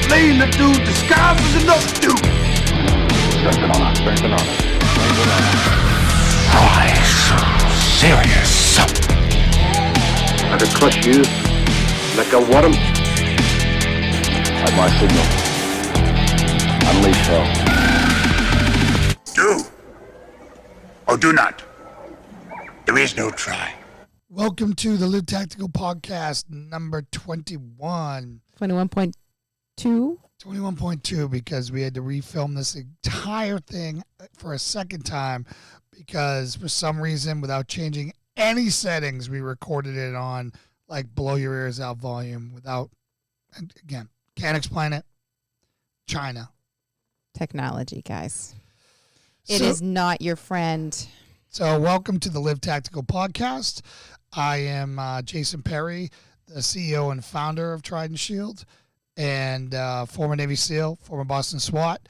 laying the dude disguised as another dude. Strength and honor, strength and honor, strength and honor. Why so serious? I could crush you like a worm. At my signal, unleash hell. Do or do not. There is no try. Welcome to the Live Tactical Podcast number 21. 21.2? 21.2 because we had to refilm this entire thing for a second time because for some reason, without changing any settings, we recorded it on like blow your ears out volume without, and again, can't explain it. China. Technology, guys. It is not your friend. So welcome to the Live Tactical Podcast. I am Jason Perry, the CEO and founder of Trident Shield, and former Navy SEAL, former Boston SWAT,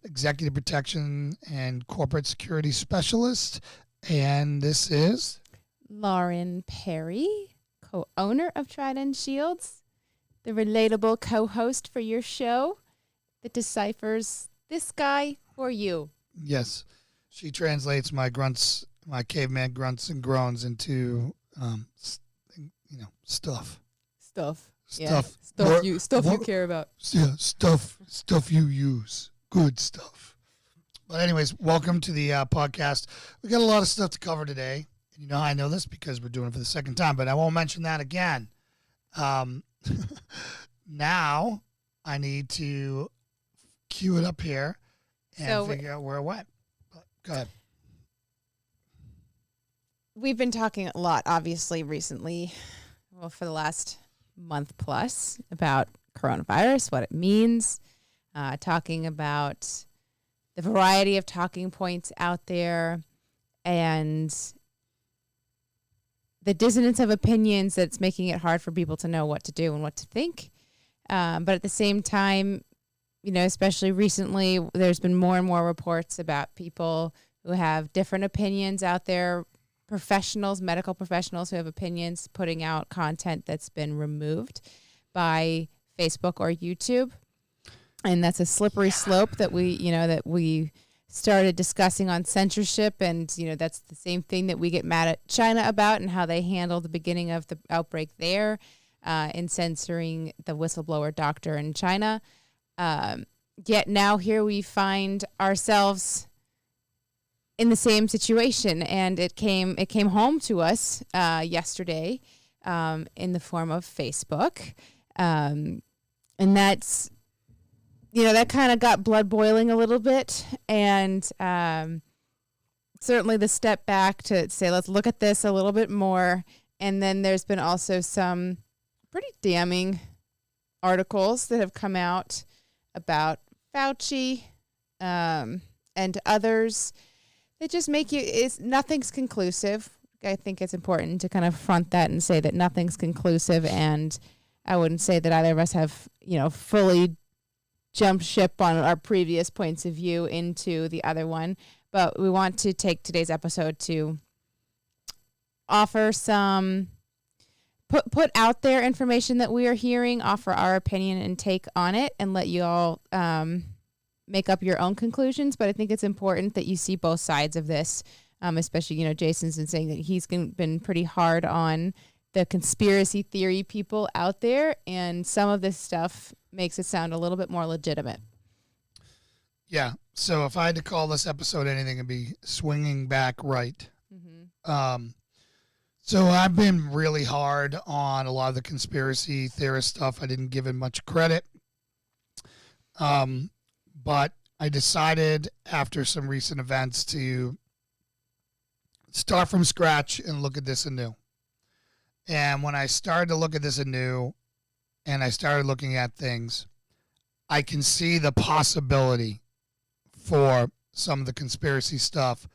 executive protection and corporate security specialist. And this is Lauren Perry, co-owner of Trident Shields, the relatable co-host for your show that deciphers this guy for you. Yes. She translates my grunts, my caveman grunts and groans into, stuff. Stuff. Yeah. Stuff you care about. Yeah, stuff you use. Good stuff. But anyways, welcome to the podcast. We got a lot of stuff to cover today. And you know how I know this? Because we're doing it for the second time, but I won't mention that again. Now I need to cue it up here and figure out where it went. Go ahead. We've been talking a lot, obviously, recently, for the last month plus, about coronavirus, what it means, talking about the variety of talking points out there, and the dissonance of opinions that's making it hard for people to know what to do and what to think. But at the same time, especially recently, there's been more and more reports about people who have different opinions out there, professionals, medical professionals who have opinions, putting out content that's been removed by Facebook or YouTube. And that's a slippery slope that we started discussing on censorship. And, that's the same thing that we get mad at China about and how they handled the beginning of the outbreak there in censoring the whistleblower doctor in China. Yet now here we find ourselves in the same situation, and it came home to us yesterday in the form of Facebook, and that's that kind of got blood boiling a little bit, and certainly the step back to say let's look at this a little bit more, and then there's been also some pretty damning articles that have come out about Fauci and others. They just make nothing's conclusive. I think it's important to kind of front that and say that nothing's conclusive, and I wouldn't say that either of us have, fully jumped ship on our previous points of view into the other one, but we want to take today's episode to offer some put out there information that we are hearing, offer our opinion and take on it, and let you all make up your own conclusions. But I think it's important that you see both sides of this, especially, Jason's been saying that he's been pretty hard on the conspiracy theory people out there, and some of this stuff makes it sound a little bit more legitimate. Yeah. So if I had to call this episode anything, it'd be Swinging Back Right. Mm-hmm. So I've been really hard on a lot of the conspiracy theorist stuff. I didn't give it much credit. But I decided after some recent events to start from scratch and look at this anew. And when I started to look at this anew and I started looking at things, I can see the possibility for some of the conspiracy stuff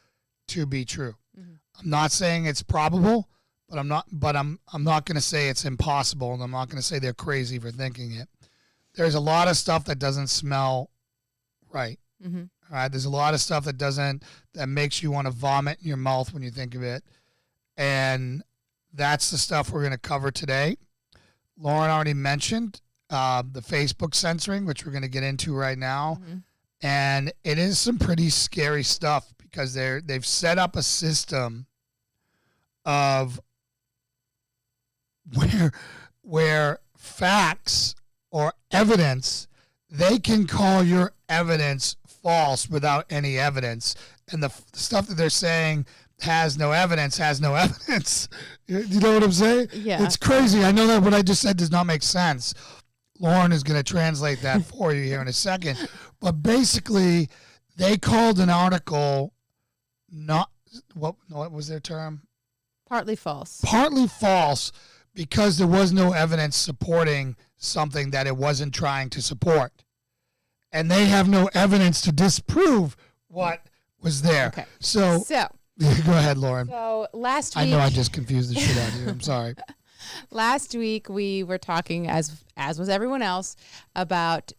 to be true. Mm-hmm. I'm not saying it's probable, but I'm not going to say it's impossible, and I'm not going to say they're crazy for thinking it. There's a lot of stuff that doesn't smell right. Mm-hmm. All right. There's a lot of stuff that makes you want to vomit in your mouth when you think of it. And that's the stuff we're going to cover today. Lauren already mentioned the Facebook censoring, which we're going to get into right now. Mm-hmm. And it is some pretty scary stuff because they've set up a system of where facts or evidence, they can call your evidence false without any evidence. And the stuff that they're saying has no evidence. You know what I'm saying? Yeah. It's crazy. I know that what I just said does not make sense. Lauren is going to translate that for you here in a second. But basically, they called an article what was their term? Partly false. Partly false because there was no evidence supporting something that it wasn't trying to support. And they have no evidence to disprove what was there. Okay. So go ahead, Lauren. So last week, I know I just confused the shit out of you. I'm sorry. Last week we were talking, as was everyone else, about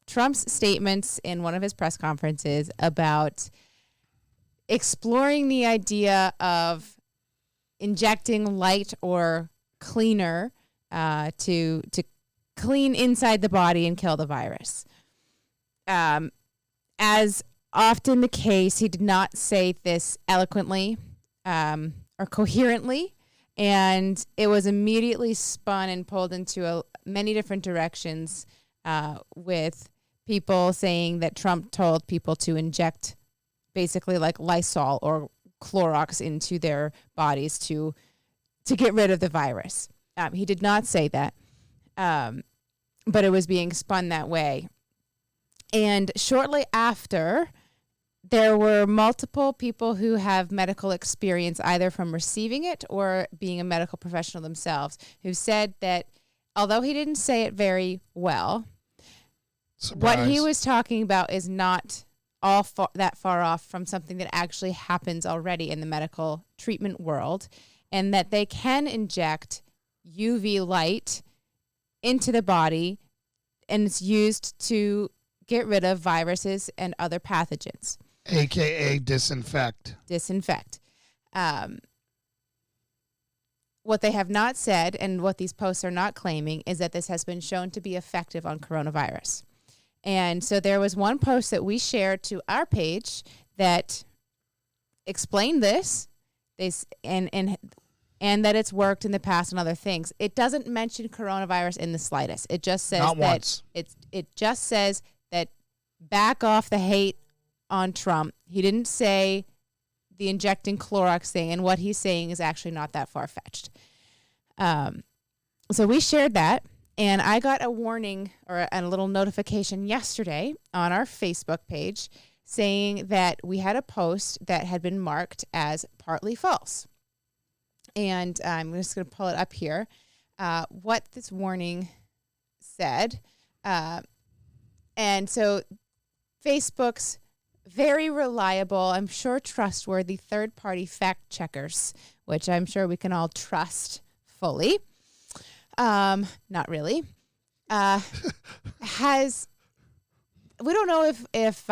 Trump's statements in one of his press conferences about exploring the idea of injecting light or cleaner to clean inside the body and kill the virus. As often the case, he did not say this eloquently or coherently, and it was immediately spun and pulled into many different directions with people saying that Trump told people to inject basically like Lysol or Clorox into their bodies to get rid of the virus. He did not say that, but it was being spun that way. And shortly after, there were multiple people who have medical experience, either from receiving it or being a medical professional themselves, who said that although he didn't say it very well, Surprise. what he was talking about is not that far off from something that actually happens already in the medical treatment world, and that they can inject UV light into the body, and it's used to get rid of viruses and other pathogens. AKA disinfect. What they have not said, and what these posts are not claiming, is that this has been shown to be effective on coronavirus. And so there was one post that we shared to our page that explained this, and that it's worked in the past on other things. It doesn't mention coronavirus in the slightest. It just says Not that once. it just says that back off the hate on Trump. He didn't say the injecting Clorox thing, and what he's saying is actually not that far-fetched. So we shared that, and I got a warning or a little notification yesterday on our Facebook page saying that we had a post that had been marked as partly false. And I'm just going to pull it up here, what this warning said. And so Facebook's very reliable, I'm sure trustworthy third-party fact checkers, which I'm sure we can all trust fully. Not really. We don't know if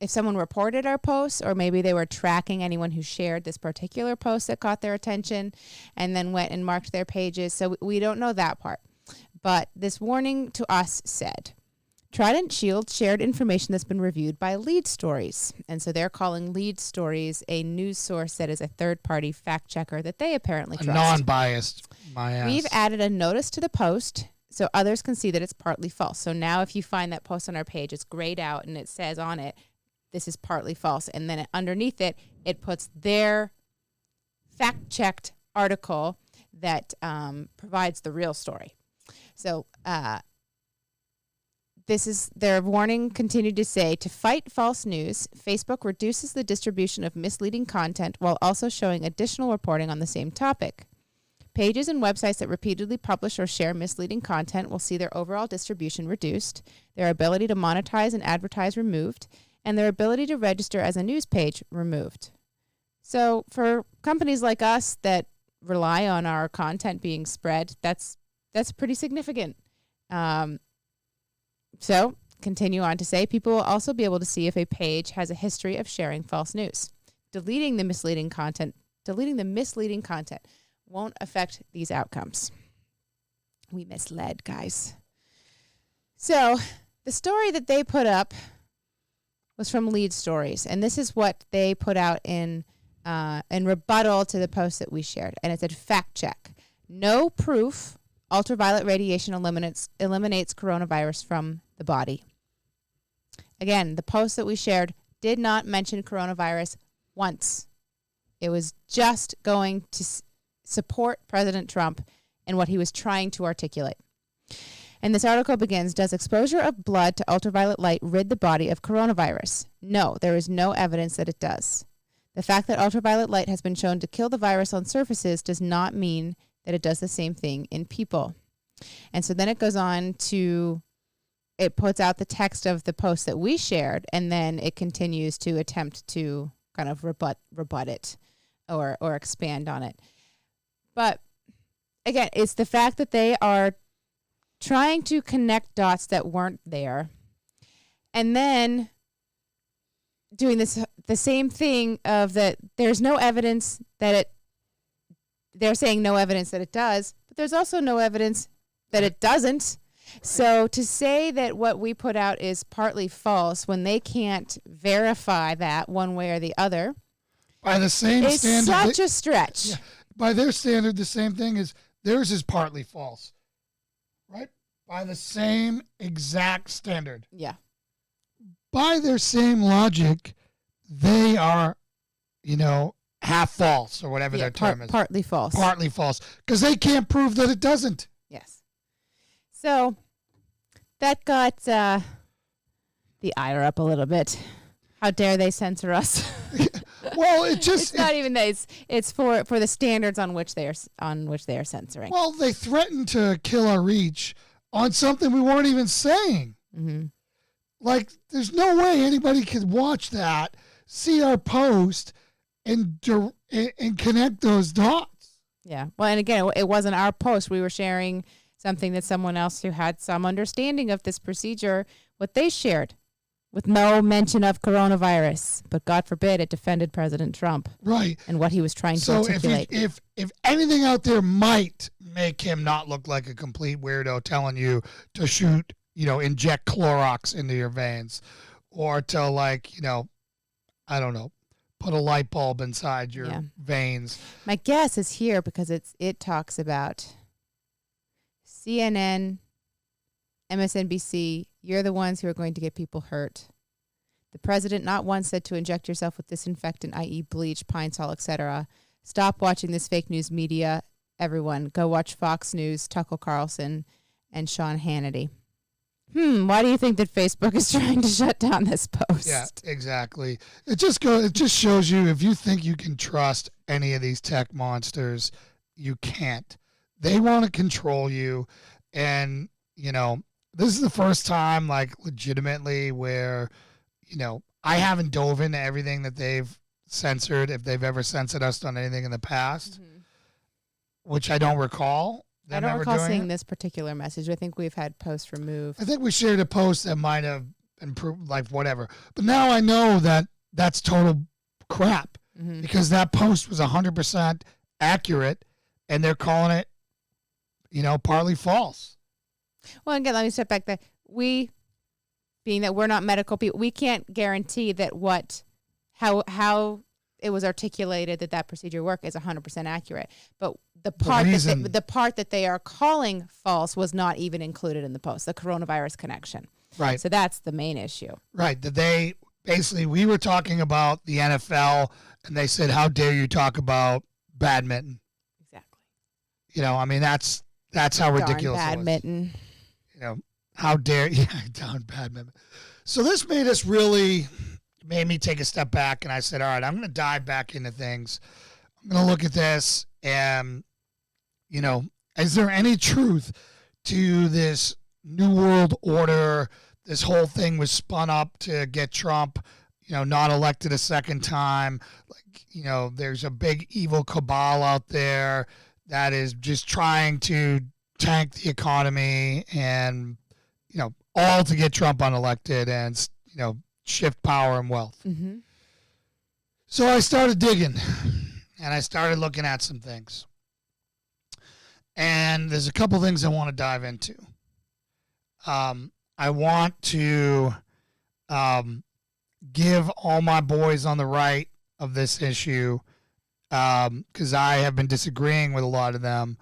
someone reported our posts, or maybe they were tracking anyone who shared this particular post that caught their attention and then went and marked their pages. So we don't know that part. But this warning to us said, Trident Shield shared information that's been reviewed by Lead Stories. And so they're calling Lead Stories a news source that is a third-party fact checker that they apparently trust. Non-biased, my ass. We've added a notice to the post so others can see that it's partly false. So now if you find that post on our page, it's grayed out and it says on it, this is partly false. And then underneath it, it puts their fact-checked article that provides the real story. So this is their warning continued to say, to fight false news, Facebook reduces the distribution of misleading content while also showing additional reporting on the same topic. Pages and websites that repeatedly publish or share misleading content will see their overall distribution reduced, their ability to monetize and advertise removed, and their ability to register as a news page removed. So for companies like us that rely on our content being spread, that's pretty significant. So continue on to say, people will also be able to see if a page has a history of sharing false news. Deleting the misleading content won't affect these outcomes. We misled, guys. So the story that they put up was from Lead Stories, and this is what they put out in rebuttal to the post that we shared. And it said, fact check. No proof ultraviolet radiation eliminates coronavirus from the body. Again, the post that we shared did not mention coronavirus once. It was just going to support President Trump and what he was trying to articulate. And this article begins, does exposure of blood to ultraviolet light rid the body of coronavirus? No, there is no evidence that it does. The fact that ultraviolet light has been shown to kill the virus on surfaces does not mean that it does the same thing in people. And so then it goes on to, it puts out the text of the post that we shared, and then it continues to attempt to kind of rebut it or expand on it. But again, it's the fact that they are trying to connect dots that weren't there, and then doing the same thing of that there's no evidence that it, they're saying no evidence that it does, but there's also no evidence that it doesn't. So to say that what we put out is partly false when they can't verify that one way or the other, by the same is standard, such a stretch. Yeah, by their standard, the same thing is theirs is partly false, right? By the same exact standard. Yeah. By their same logic, they are, half false or whatever their term is. Partly false. Partly false. Because they can't prove that it doesn't. Yes. So that got the ire up a little bit. How dare they censor us? Well, it's not even that. It's for the standards on which they are censoring. Well, they threatened to kill our reach on something we weren't even saying. Mm-hmm. Like, there's no way anybody could watch that, see our post, and connect those dots. Yeah. Well, and again, it wasn't our post. We were sharing something that someone else who had some understanding of this procedure, what they shared, with no mention of coronavirus. But God forbid it defended President Trump. Right. And what he was trying to articulate. So if anything out there might make him not look like a complete weirdo telling you to shoot, inject Clorox into your veins, or to I don't know, put a light bulb inside your veins. My guess is here because it talks about CNN, MSNBC, you're the ones who are going to get people hurt. The president not once said to inject yourself with disinfectant, i.e. bleach, pine sol, etc. Stop watching this fake news media, everyone. Go watch Fox News, Tucker Carlson, and Sean Hannity. Why do you think that Facebook is trying to shut down this post? Yeah, exactly. It just shows you, if you think you can trust any of these tech monsters, you can't. They want to control you, and this is the first time, legitimately, where, I haven't dove into everything that they've censored, if they've ever censored us on anything in the past, which I don't recall. I don't recall seeing this particular message. I think we've had posts removed. I think we shared a post that might have improved, whatever. But now I know that that's total crap, because that post was 100% accurate, and they're calling it, partly false. Well, again, let me step back. Being that we're not medical people, we can't guarantee that how it was articulated that procedure work is 100% accurate. But the part that they are calling false was not even included in the post, the coronavirus connection. Right. So that's the main issue. Right. That we were talking about the NFL, and they said, how dare you talk about badminton? Exactly. That's how ridiculous badminton. It was. How dare you? Darn badminton. So this made me take a step back, and I said, all right, I'm going to dive back into things. I'm going to look at this, and, is there any truth to this New World Order? This whole thing was spun up to get Trump, not elected a second time. There's a big evil cabal out there that is just trying to tank the economy and, all to get Trump unelected and, shift power and wealth. Mm-hmm. So I started digging, and I started looking at some things. And there's a couple things I want to dive into. I want to give all my boys on the right of this issue, because I have been disagreeing with a lot of them,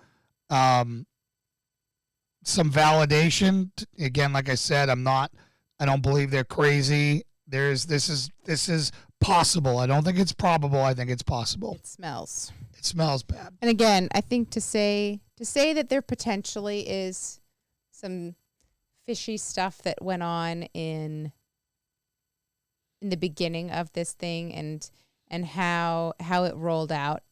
some validation. Again, like I said, I don't believe they're crazy. This is possible. I don't think it's probable. I think it's possible. It smells. It smells bad. And again, I think to say that there potentially is some fishy stuff that went on in the beginning of this thing and how it rolled out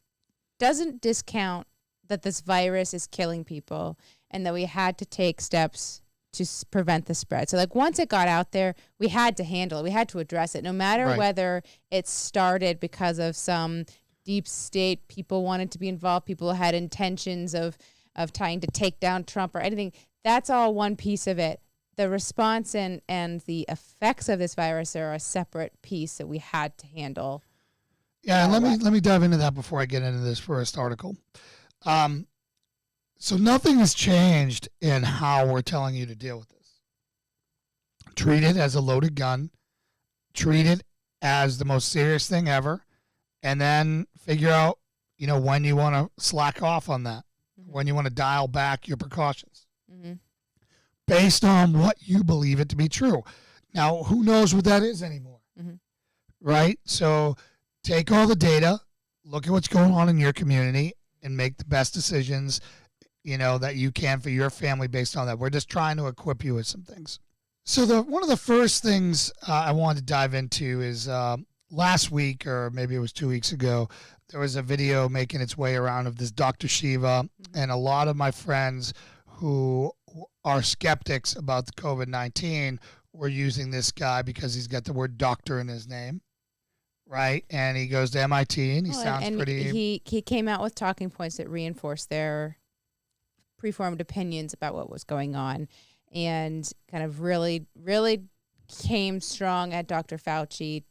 doesn't discount that this virus is killing people and that we had to take steps to prevent the spread. So like once it got out there, we had to handle it. We had to address it, no matter whether it started because of some deep state, people wanted to be involved, people had intentions of trying to take down Trump or anything. That's all one piece of it. The response and the effects of this virus are a separate piece that we had to handle. Yeah, and let me dive into that before I get into this first article. So nothing has changed in how we're telling you to deal with this. Treat it as a loaded gun. Treat it as the most serious thing ever. And then figure out, when you want to slack off on that, when you want to dial back your precautions. Mm-hmm. Based on what you believe it to be true. Now, who knows what that is anymore, right? So take all the data, look at what's going on in your community, and make the best decisions, that you can for your family based on that. We're just trying to equip you with some things. So one of the first things I wanted to dive into is last week, or maybe it was 2 weeks ago, there was a video making its way around of this Dr. Shiva, and a lot of my friends who are skeptics about the COVID-19 were using this guy because he's got the word doctor in his name, right? And he goes to MIT, and he sounds pretty... He came out with talking points that reinforced their preformed opinions about what was going on, and kind of really, really came strong at Dr. Fauci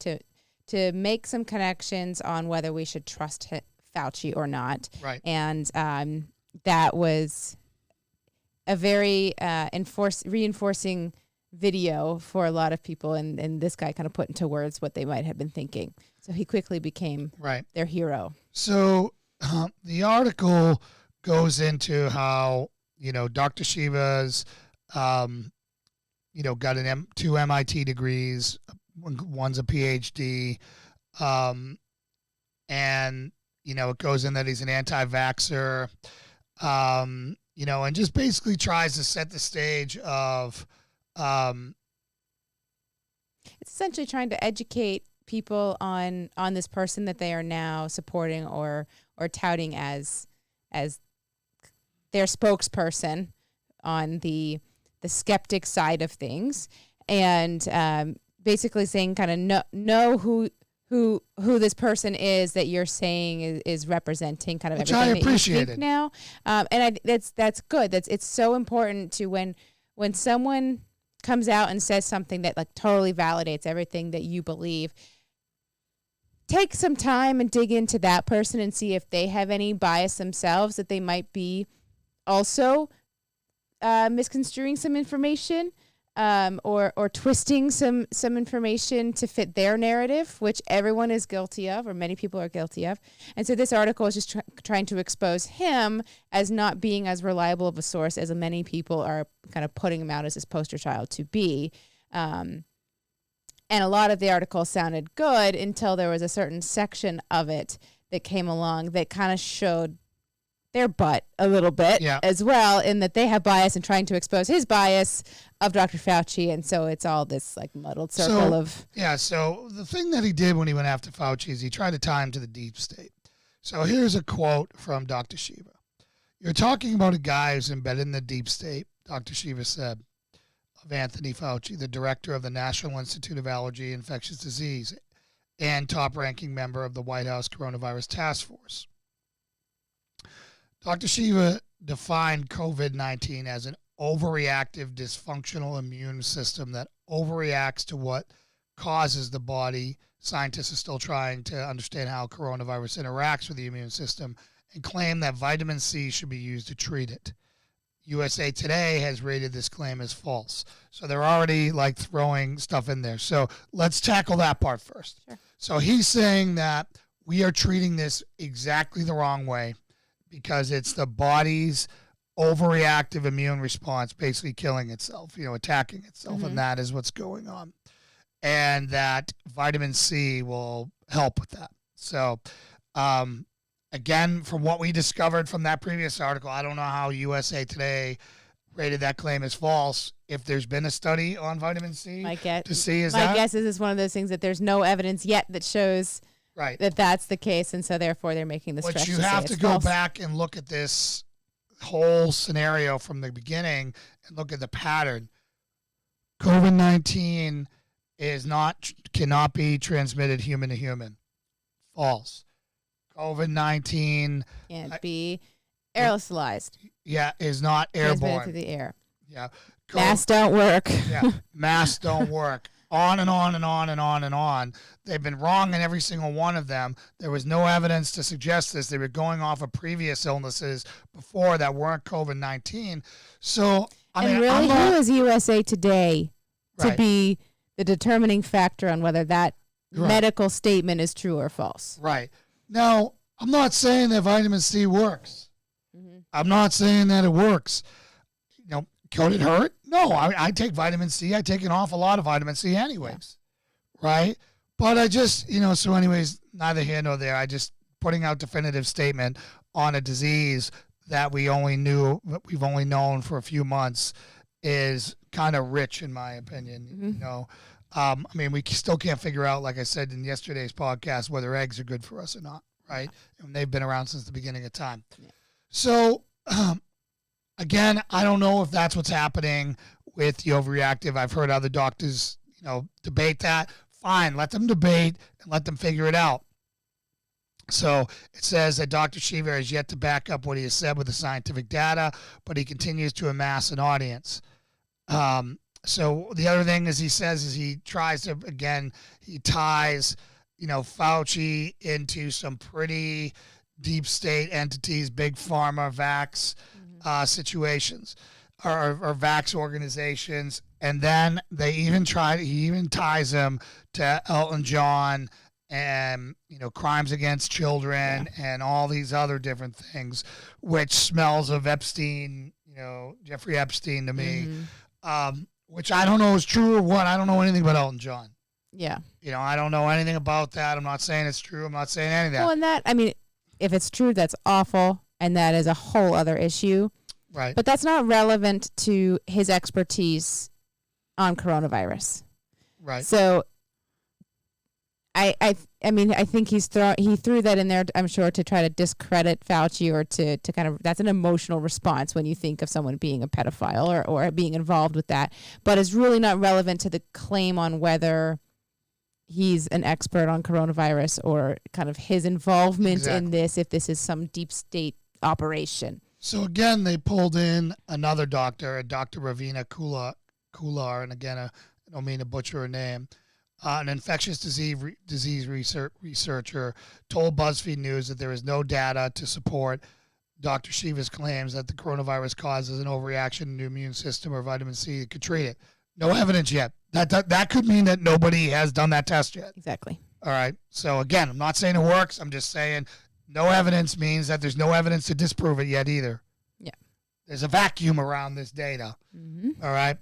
to make some connections on whether we should trust Fauci or not. Right. And that was a very reinforcing video for a lot of people, and this guy kind of put into words what they might have been thinking. So he quickly became their hero. So the article goes into how, Dr. Shiva's, got two MIT degrees, one's a PhD, and, it goes in that he's an anti-vaxxer, and just basically tries to set the stage of... it's essentially trying to educate people on this person that they are now supporting or touting as their spokesperson on the skeptic side of things, and basically saying kind of know who this person is that you're saying is representing kind of which everything I appreciated. that you think now, and that's good. It's so important to when someone comes out and says something that like totally validates everything that you believe. Take some time and dig into that person and see if they have any bias themselves, that they might be also misconstruing some information, or twisting some information to fit their narrative, which everyone is guilty of, or many people are guilty of. And so this article is just trying to expose him as not being as reliable of a source as many people are kind of putting him out as his poster child to be. And a lot of the article sounded good until there was a certain section of it that came along that kind of showed their butt a little bit as well, in that they have bias and trying to expose his bias of Dr. Fauci. And so it's all this like muddled circle of... Yeah, so the thing that he did when he went after Fauci is he tried to tie him to the deep state. So here's a quote from Dr. Shiva. "You're talking about a guy who's embedded in the deep state," Dr. Shiva said, of Anthony Fauci, the director of the National Institute of Allergy and Infectious Disease and top-ranking member of the White House Coronavirus Task Force. Dr. Shiva defined COVID-19 as an overreactive, dysfunctional immune system that overreacts to what causes the body. Scientists are still trying to understand how coronavirus interacts with the immune system, and claim that vitamin C should be used to treat it. USA Today has rated this claim as false. So they're already like throwing stuff in there. So let's tackle that part first. Sure. So he's saying that we are treating this exactly the wrong way because it's the body's overreactive immune response basically killing itself, attacking itself, and that is what's going on. And that vitamin C will help with that. So, again, from what we discovered from that previous article, I don't know how USA Today rated that claim as false. If there's been a study on vitamin C My guess is it's one of those things that there's no evidence yet that shows that that's the case, and so therefore they're making the stretch. But you have to go back and look at this whole scenario from the beginning and look at the pattern. COVID-19 cannot be transmitted human to human. False. COVID-19 can't be aerosolized. Yeah, is not airborne. Transmitted through the air. Yeah. Masks don't work. Yeah, masks don't work. On and on and on and on and on. They've been wrong in every single one of them. There was no evidence to suggest this. They were going off of previous illnesses before that weren't COVID-19. So, who is USA Today to be the determining factor on whether that medical statement is true or false? Right. Now, I'm not saying that vitamin C works. I'm not saying that it works. Could it hurt? No, I take vitamin C. I take an awful lot of vitamin C anyways, right? But I just, so anyways, neither here nor there. I just putting out definitive statement on a disease that we've only known for a few months is kind of rich in my opinion, we still can't figure out, like I said in yesterday's podcast, whether eggs are good for us or not, right? And they've been around since the beginning of time. Yeah. So, again, I don't know if that's what's happening with the overreactive. I've heard other doctors, debate that. Fine, let them debate and let them figure it out. So it says that Dr. Shiva has yet to back up what he has said with the scientific data, but he continues to amass an audience. So the other thing he tries to, again, he ties, Fauci into some pretty deep state entities, big pharma, vax situations or vax organizations. And then he even ties him to Elton John and, crimes against children and all these other different things, which smells of Epstein, Jeffrey Epstein to me, which I don't know is true or what. I don't know anything about Elton John. Yeah. I don't know anything about that. I'm not saying it's true. I'm not saying any of that. Well, and if it's true, that's awful. And that is a whole other issue. Right. But that's not relevant to his expertise on coronavirus. Right. So I think he threw that in there, I'm sure, to try to discredit Fauci or to kind of, that's an emotional response when you think of someone being a pedophile or being involved with that. But it's really not relevant to the claim on whether he's an expert on coronavirus or kind of his involvement in this, if this is some deep state operation. So again, they pulled in another doctor, Dr. Ravina Kular, and again, I don't mean to butcher her name, an infectious disease researcher, told BuzzFeed News that there is no data to support Dr. Shiva's claims that the coronavirus causes an overreaction in the immune system or vitamin C that could treat it. No evidence yet. That could mean that nobody has done that test yet. Exactly. All right. So again, I'm not saying it works. I'm just saying no evidence means that there's no evidence to disprove it yet either. Yeah. There's a vacuum around this data. All right.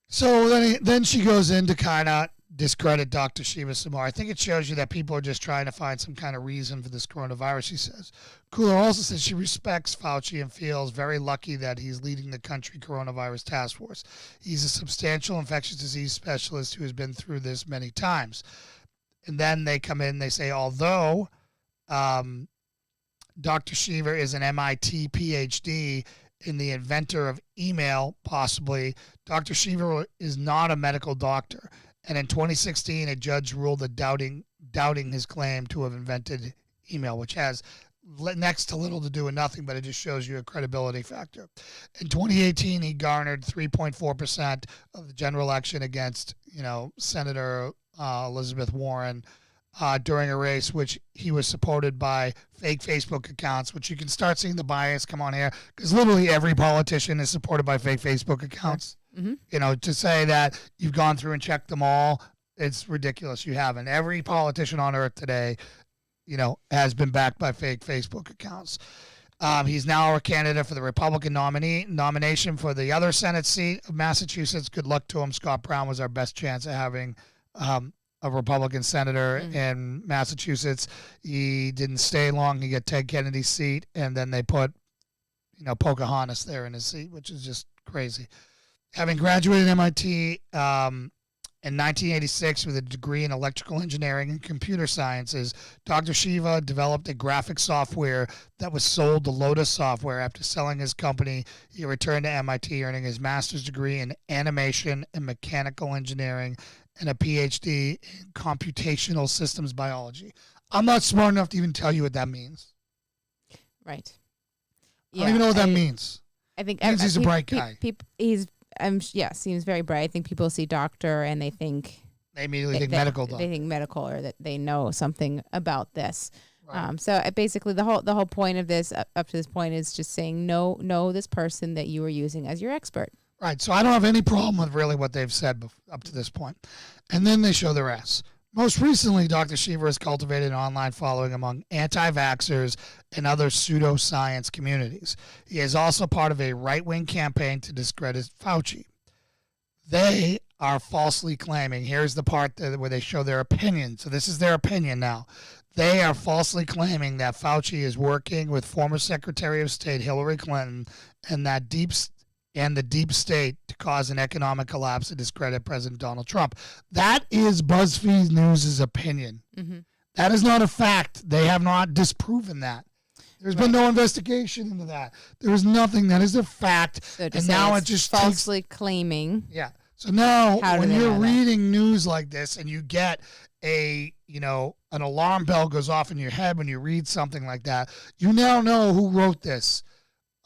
So then she goes in to kind of discredit Dr. Shiva some more. I think it shows you that people are just trying to find some kind of reason for this coronavirus, she says. Kular also says she respects Fauci and feels very lucky that he's leading the country coronavirus task force. He's a substantial infectious disease specialist who has been through this many times. And then they come in, they say, although Dr. Shiva is an MIT PhD in the inventor of email, possibly, Dr. Shiva is not a medical doctor. And in 2016, a judge ruled that doubting his claim to have invented email, which has next to little to do with nothing, but it just shows you a credibility factor. In 2018, he garnered 3.4% of the general election against, Senator Elizabeth Warren. during a race, which he was supported by fake Facebook accounts, which you can start seeing the bias come on here, because literally every politician is supported by fake Facebook accounts. Mm-hmm. You know, to say that you've gone through and checked them all, it's ridiculous. You haven't. Every politician on earth today, you know, has been backed by fake Facebook accounts. He's now a candidate for the Republican nomination for the other Senate seat of Massachusetts. Good luck to him. Scott Brown was our best chance at having a Republican senator in Massachusetts. He didn't stay long. He got Ted Kennedy's seat, and then they put, you know, Pocahontas there in his seat, which is just crazy. Having graduated MIT in 1986 with a degree in electrical engineering and computer sciences, Dr. Shiva developed a graphic software that was sold to Lotus Software. After selling his company, he returned to MIT, earning his master's degree in animation and mechanical engineering and a PhD in computational systems biology. I'm not smart enough to even tell you what that means. Right. I don't even know what that means. I think it means he's a bright guy. Seems very bright. I think people see doctor and they think they immediately think medical doctor. They think medical, or that they know something about this. Right. So basically, the whole point of this up to this point is just saying know this person that you are using as your expert. Right. So I don't have any problem with really what they've said up to this point. And then they show their ass. Most recently, Dr. Shiva has cultivated an online following among anti-vaxxers and other pseudoscience communities. He is also part of a right-wing campaign to discredit Fauci. They are falsely claiming, here's the part where they show their opinion. So this is their opinion now. They are falsely claiming that Fauci is working with former Secretary of State Hillary Clinton and the deep state to cause an economic collapse and discredit President Donald Trump. That is BuzzFeed News' opinion. Mm-hmm. That is not a fact. They have not disproven that. There's been no investigation into that. There is nothing. That is a fact. So and now it just falsely claiming. Yeah. So now when you're reading news like this and you get an alarm bell goes off in your head when you read something like that, you now know who wrote this.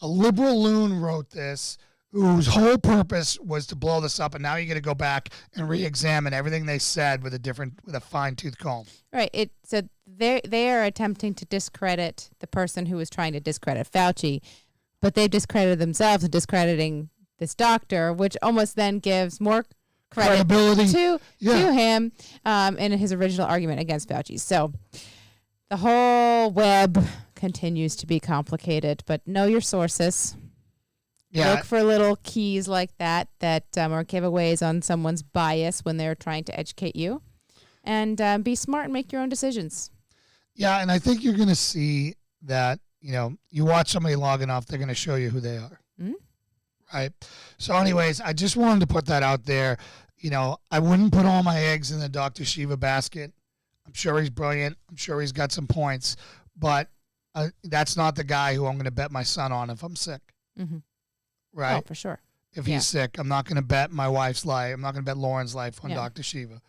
A liberal loon wrote this, whose whole purpose was to blow this up, and now you're going to go back and re-examine everything they said with a fine-tooth comb. Right. So they are attempting to discredit the person who was trying to discredit Fauci, but they've discredited themselves in discrediting this doctor, which almost then gives more credibility to him in his original argument against Fauci. So the whole web continues to be complicated, but know your sources. Yeah. Look for little keys like that are giveaways on someone's bias when they're trying to educate you. And be smart and make your own decisions. Yeah, and I think you're going to see that, you watch somebody long enough, they're going to show you who they are. Mm-hmm. Right? So anyways, I just wanted to put that out there. I wouldn't put all my eggs in the Dr. Shiva basket. I'm sure he's brilliant. I'm sure he's got some points. But that's not the guy who I'm going to bet my son on if I'm sick. Mm-hmm. Right? Oh, for sure. If he's sick, I'm not going to bet my wife's life. I'm not going to bet Lauren's life on Dr. Shiva.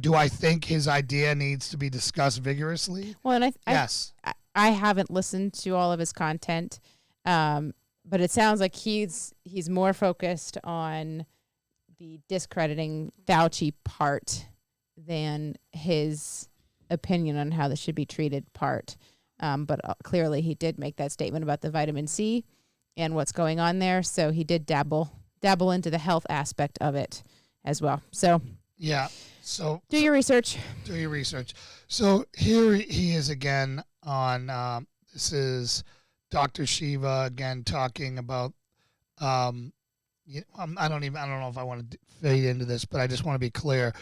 Do I think his idea needs to be discussed vigorously? Well, and yes. I haven't listened to all of his content, but it sounds like he's more focused on the discrediting Fauci part than his opinion on how this should be treated part. But clearly he did make that statement about the vitamin C and what's going on there. So he did dabble into the health aspect of it as well. So yeah. So do your research. So here he is again on, this is Dr. Shiva again talking about, I don't know if I want to fade into this, but I just want to be clear.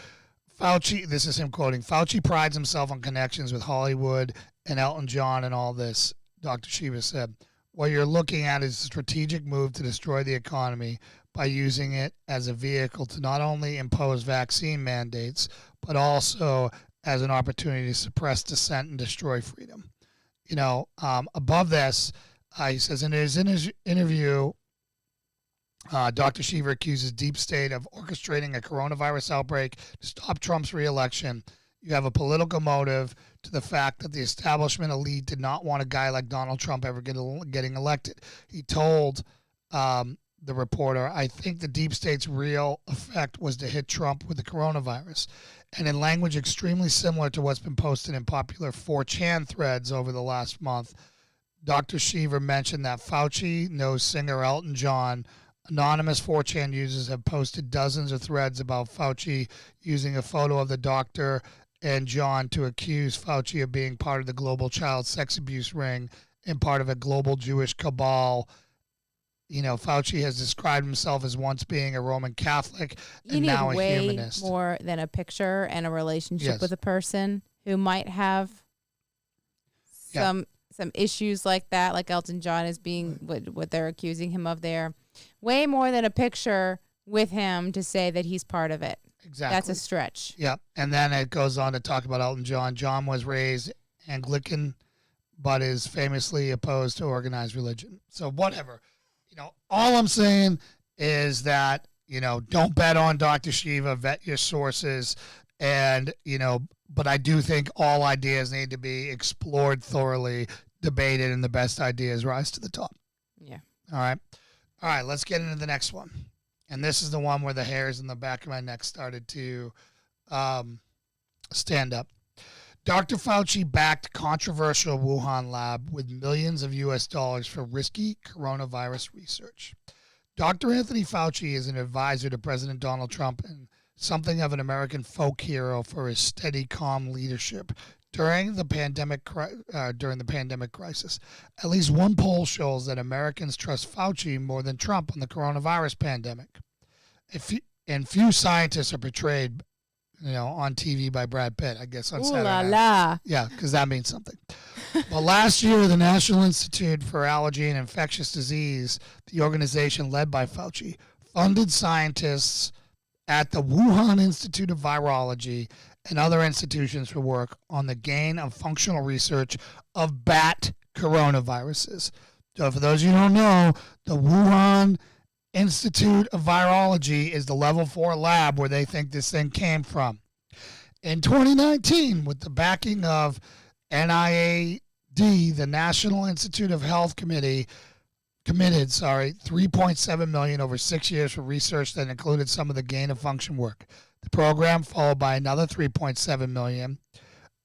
Fauci, this is him quoting, Fauci prides himself on connections with Hollywood and Elton John and all this, Dr. Shiva said. What you're looking at is a strategic move to destroy the economy by using it as a vehicle to not only impose vaccine mandates, but also as an opportunity to suppress dissent and destroy freedom. Above this, he says in his interview, Dr. Shiva accuses Deep State of orchestrating a coronavirus outbreak to stop Trump's reelection. You have a political motive to the fact that the establishment elite did not want a guy like Donald Trump ever getting elected. He told the reporter, I think the Deep State's real effect was to hit Trump with the coronavirus. and in language extremely similar to what's been posted in popular 4chan threads over the last month, Dr. Shiva mentioned that Fauci knows singer Elton John. Anonymous 4chan users have posted dozens of threads about Fauci using a photo of the doctor and John to accuse Fauci of being part of the global child sex abuse ring and part of a global Jewish cabal. You know, Fauci has described himself as once being a Roman Catholic and now a humanist. You need way more than a picture and a relationship Yes. with a person who might have some issues like that, like Elton John is being what they're accusing him of there. Way more than a picture with him to say that he's part of it. Exactly. That's a stretch. Yep. And then it goes on to talk about Elton John. John was raised Anglican, but is famously opposed to organized religion. So whatever. You know, all I'm saying is that, you know, don't bet on Dr. Shiva, vet your sources. And, you know, but I do think all ideas need to be explored thoroughly, debated, and the best ideas rise to the top. Yeah. All right. All right, let's get into the next one. And this is the one where the hairs in the back of my neck started to stand up. Dr. Fauci backed controversial Wuhan lab with millions of US dollars for risky coronavirus research. Dr. Anthony Fauci is an advisor to President Donald Trump and something of an American folk hero for his steady, calm leadership during the pandemic crisis. At least one poll shows that Americans trust Fauci more than Trump on the coronavirus pandemic. Few scientists are portrayed, you know, on TV by Brad Pitt, I guess, on Ooh Saturday la night. la. Yeah, because that means something. Well, last year, the National Institute for Allergy and Infectious Disease, the organization led by Fauci, funded scientists at the Wuhan Institute of Virology and other institutions for work on the gain of functional research of bat coronaviruses. So for those of you who don't know, the Wuhan Institute of Virology is the level 4 lab where they think this thing came from. In 2019, with the backing of NIAID, the National Institute of Health committed $3.7 million over 6 years for research that included some of the gain of function work. The program followed by another $3.7 million,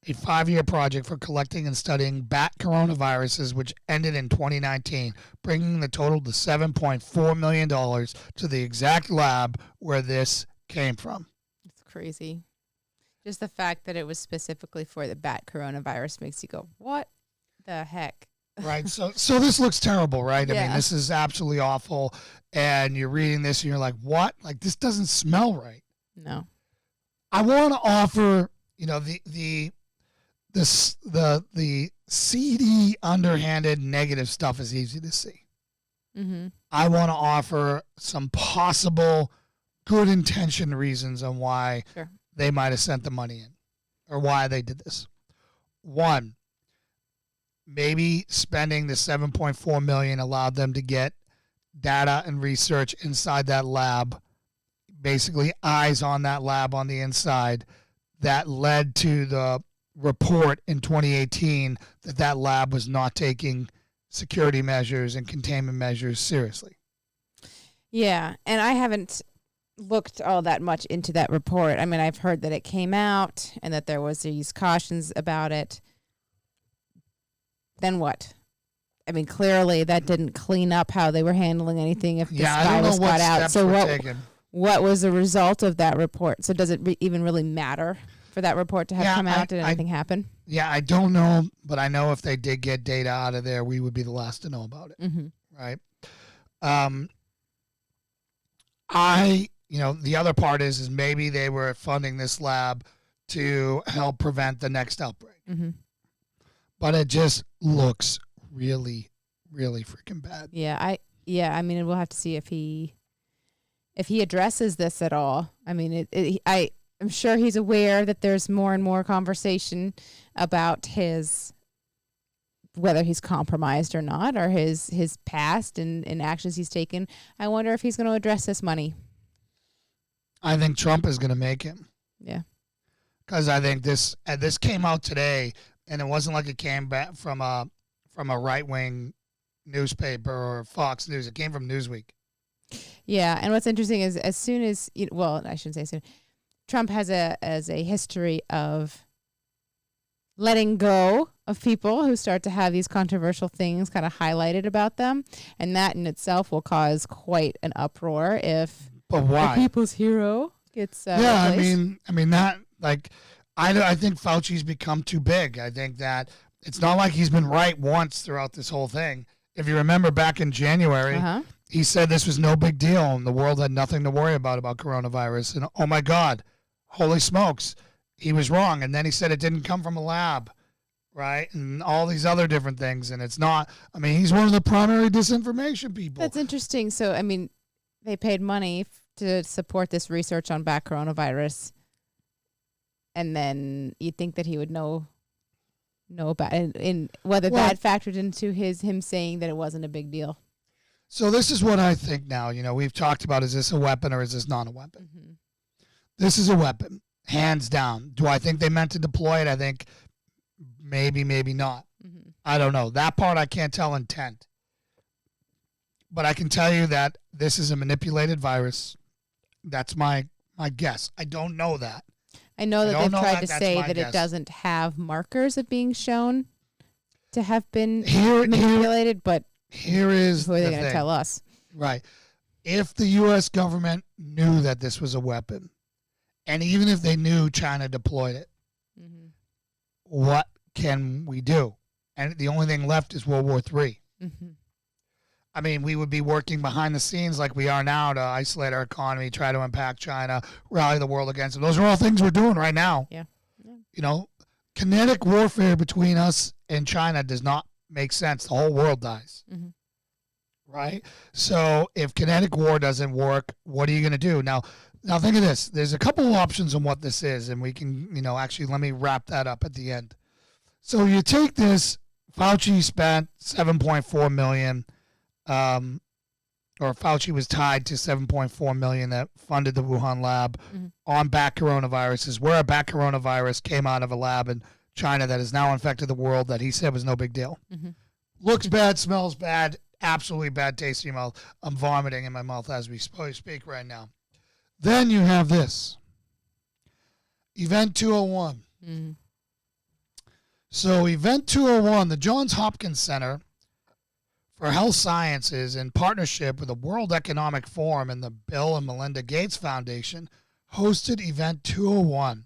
a 5-year project for collecting and studying bat coronaviruses, which ended in 2019, bringing the total to $7.4 million to the exact lab where this came from. It's crazy. Just the fact that it was specifically for the bat coronavirus makes you go, what the heck? Right. So this looks terrible, right? Yeah. I mean, this is absolutely awful. And you're reading this and you're like, what? Like, this doesn't smell right. No. I want to offer, you know, the seedy, underhanded, negative stuff is easy to see. Mm-hmm. I want to offer some possible good intention reasons on why Sure. they might have sent the money in or why they did this. One, maybe spending the $7.4 million allowed them to get data and research inside that lab, basically eyes on that lab on the inside, that led to the report in 2018 that lab was not taking security measures and containment measures seriously. Yeah, and I haven't looked all that much into that report. I mean, I've heard that it came out and that there was these cautions about it. Then what? I mean, clearly that didn't clean up how they were handling anything if this I don't know virus what got out. steps So were taken. what was the result of that report? So does it even really matter for that report to have come out? Did anything happen? Yeah, I don't know, but I know if they did get data out of there, we would be the last to know about it. Mm-hmm. Right. The other part is maybe they were funding this lab to help prevent the next outbreak. Mm-hmm. But it just looks really, really freaking bad. I mean, we'll have to see if he addresses this at all. I mean, I'm sure he's aware that there's more and more conversation about whether he's compromised or not, or his past and actions he's taken. I wonder if he's going to address this money. I think Trump is going to make him. Yeah. Because I think this came out today, and it wasn't like it came back from a right-wing newspaper or Fox News. It came from Newsweek. Yeah, and what's interesting is as soon as, well, I shouldn't say soon, Trump has a history of letting go of people who start to have these controversial things kind of highlighted about them, and that in itself will cause quite an uproar if But why? the people's hero gets Yeah, replaced. I mean that like I think Fauci's become too big. I think that it's not like he's been right once throughout this whole thing. If you remember back in January, Uh-huh. he said this was no big deal and the world had nothing to worry about coronavirus. And oh my God, holy smokes, he was wrong. And then he said it didn't come from a lab, right? And all these other different things. And it's not, I mean, he's one of the primary disinformation people. That's interesting. So, I mean, they paid money to support this research on bat coronavirus. And then you'd think that he would know about it, and whether that factored into him saying that it wasn't a big deal. So this is what I think now. You know, we've talked about, is this a weapon or is this not a weapon? Mm-hmm. This is a weapon, hands down. Do I think they meant to deploy it? I think maybe not. Mm-hmm. I don't know. That part I can't tell intent. But I can tell you that this is a manipulated virus. That's my guess. I don't know that. I know that they've tried to say that guess. it doesn't have markers of being shown to have been manipulated, but here is who are they the going to thing. tell us? Right. If the U.S. government knew that this was a weapon, and even if they knew China deployed it, Mm-hmm. what can we do? And the only thing left is World War III. Mm-hmm. I mean, we would be working behind the scenes like we are now to isolate our economy, try to impact China, rally the world against them. Those are all things we're doing right now. Yeah. You know, kinetic warfare between us and China does not make sense. The whole world dies. Mm-hmm. Right? So if kinetic war doesn't work, what are you going to do? Now think of this. There's a couple of options on what this is, and we can, actually let me wrap that up at the end. So you take this, Fauci spent $7.4 million, or Fauci was tied to $7.4 million that funded the Wuhan lab on bat coronaviruses, where a bat coronavirus came out of a lab in China that has now infected the world that he said was no big deal. Mm-hmm. Looks bad, smells bad, absolutely bad taste in your mouth. I'm vomiting in my mouth as we speak right now. Then you have this. Event 201. Mm-hmm. So Event 201, the Johns Hopkins Center for Health Sciences, in partnership with the World Economic Forum and the Bill and Melinda Gates Foundation, hosted Event 201,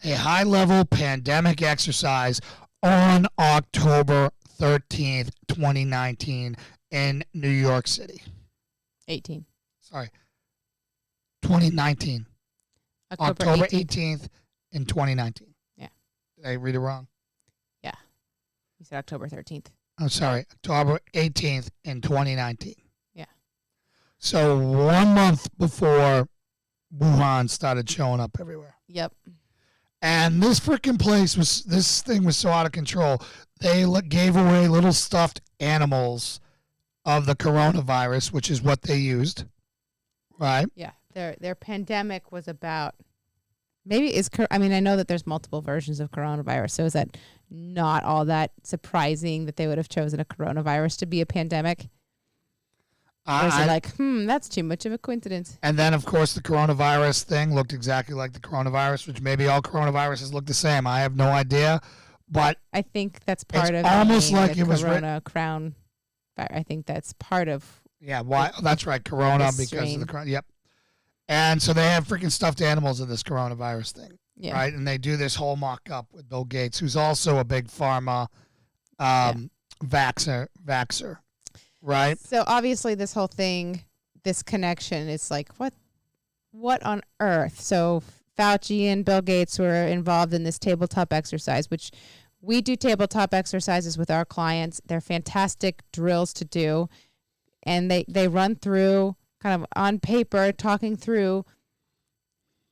a high-level pandemic exercise on October 13th, 2019 in New York City. 2019. October 18th in 2019. Yeah. Did I read it wrong? Yeah. You said October 13th. I'm sorry, October 18th in 2019. Yeah. So 1 month before Wuhan started showing up everywhere. Yep. And this freaking this thing was so out of control. They gave away little stuffed animals of the coronavirus, which is what they used. Right? Yeah. Their pandemic was about, I know that there's multiple versions of coronavirus, so is that not all that surprising that they would have chosen a coronavirus to be a pandemic? Or is it like, that's too much of a coincidence? And then, of course, the coronavirus thing looked exactly like the coronavirus, which maybe all coronaviruses look the same. I have no idea, but I think that's part of almost like the it was corona crown. I think that's part of. Yeah, why? That's right, corona the because of the strain. Yep. And so they have freaking stuffed animals of this coronavirus thing, Yeah. right? And they do this whole mock-up with Bill Gates, who's also a big pharma vaxxer, right? So obviously this whole thing, this connection, is like, what on earth? So Fauci and Bill Gates were involved in this tabletop exercise, which we do tabletop exercises with our clients. They're fantastic drills to do. And they run through kind of on paper, talking through,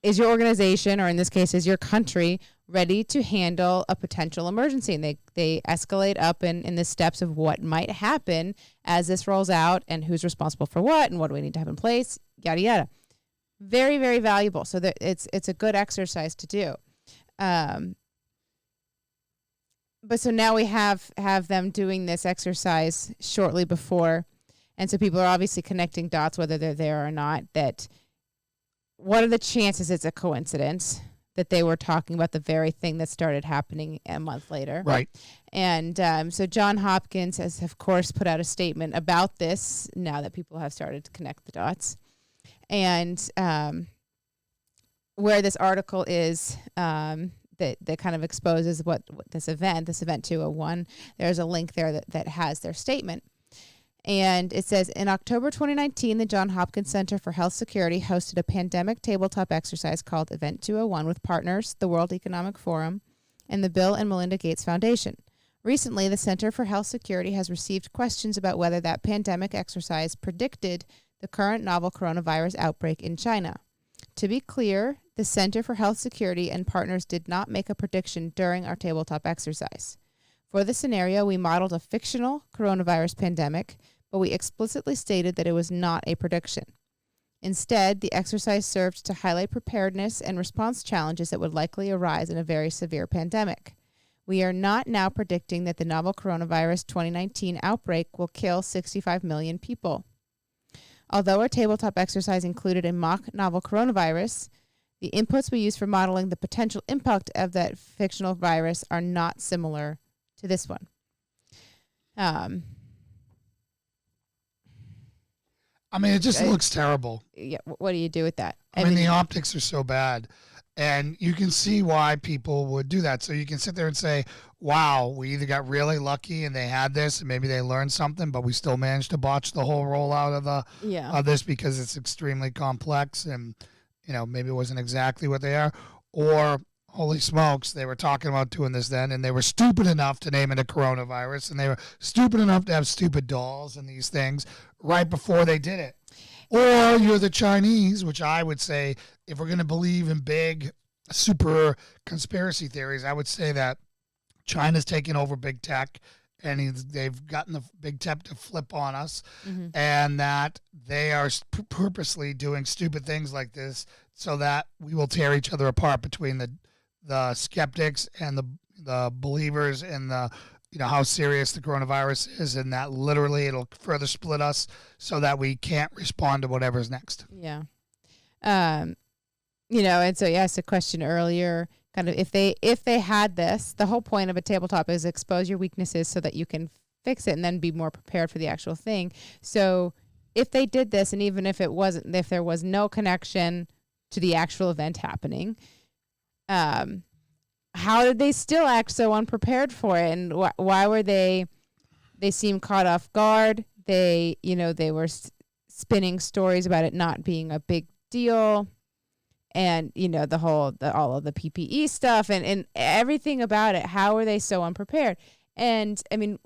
is your organization, or in this case, is your country, ready to handle a potential emergency? And they escalate up in the steps of what might happen as this rolls out, and who's responsible for what, and what do we need to have in place, yada, yada. Very, very valuable. So that it's a good exercise to do. But so now we have them doing this exercise shortly before. And so people are obviously connecting dots, whether they're there or not, that what are the chances it's a coincidence that they were talking about the very thing that started happening a month later? Right. And so John Hopkins has, of course, put out a statement about this now that people have started to connect the dots. And where this article is that kind of exposes what this event 201, there's a link there that has their statement. And it says, in October 2019, the Johns Hopkins Center for Health Security hosted a pandemic tabletop exercise called Event 201 with partners, the World Economic Forum, and the Bill and Melinda Gates Foundation. Recently, the Center for Health Security has received questions about whether that pandemic exercise predicted the current novel coronavirus outbreak in China. To be clear, the Center for Health Security and partners did not make a prediction during our tabletop exercise. For the scenario, we modeled a fictional coronavirus pandemic, but we explicitly stated that it was not a prediction. Instead, the exercise served to highlight preparedness and response challenges that would likely arise in a very severe pandemic. We are not now predicting that the novel coronavirus 2019 outbreak will kill 65 million people. Although our tabletop exercise included a mock novel coronavirus, the inputs we used for modeling the potential impact of that fictional virus are not similar to this one. I mean, it just looks terrible. Yeah, what do you do with that? I mean, the optics are so bad. And you can see why people would do that. So you can sit there and say, wow, we either got really lucky and they had this and maybe they learned something, but we still managed to botch the whole rollout of this because it's extremely complex and, maybe it wasn't exactly what they are. Or, holy smokes, they were talking about doing this then and they were stupid enough to name it a coronavirus and they were stupid enough to have stupid dolls and these things right before they did it. Or you're the Chinese, which I would say, if we're going to believe in big, super conspiracy theories, I would say that China's taken over big tech and they've gotten the big tech to flip on us, and that they are purposely doing stupid things like this so that we will tear each other apart between the skeptics and the believers and how serious the coronavirus is, and that literally it'll further split us so that we can't respond to whatever's next. Yeah. And so you asked a question earlier, kind of if they had this, the whole point of a tabletop is expose your weaknesses so that you can fix it and then be more prepared for the actual thing. So if they did this, and even if there was no connection to the actual event happening, how did they still act so unprepared for it? And why were they seemed caught off guard. They were spinning stories about it not being a big deal. And, all of the PPE stuff and everything about it. How are they so unprepared? And I mean,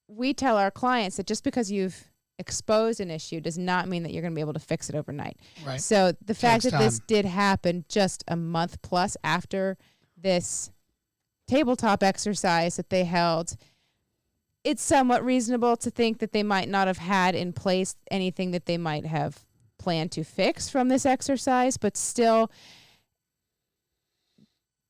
we tell our clients that just because you've exposed an issue does not mean that you're going to be able to fix it overnight. Right. So the fact that this did happen just a month plus after this tabletop exercise that they held, it's somewhat reasonable to think that they might not have had in place anything that they might have planned to fix from this exercise, but still,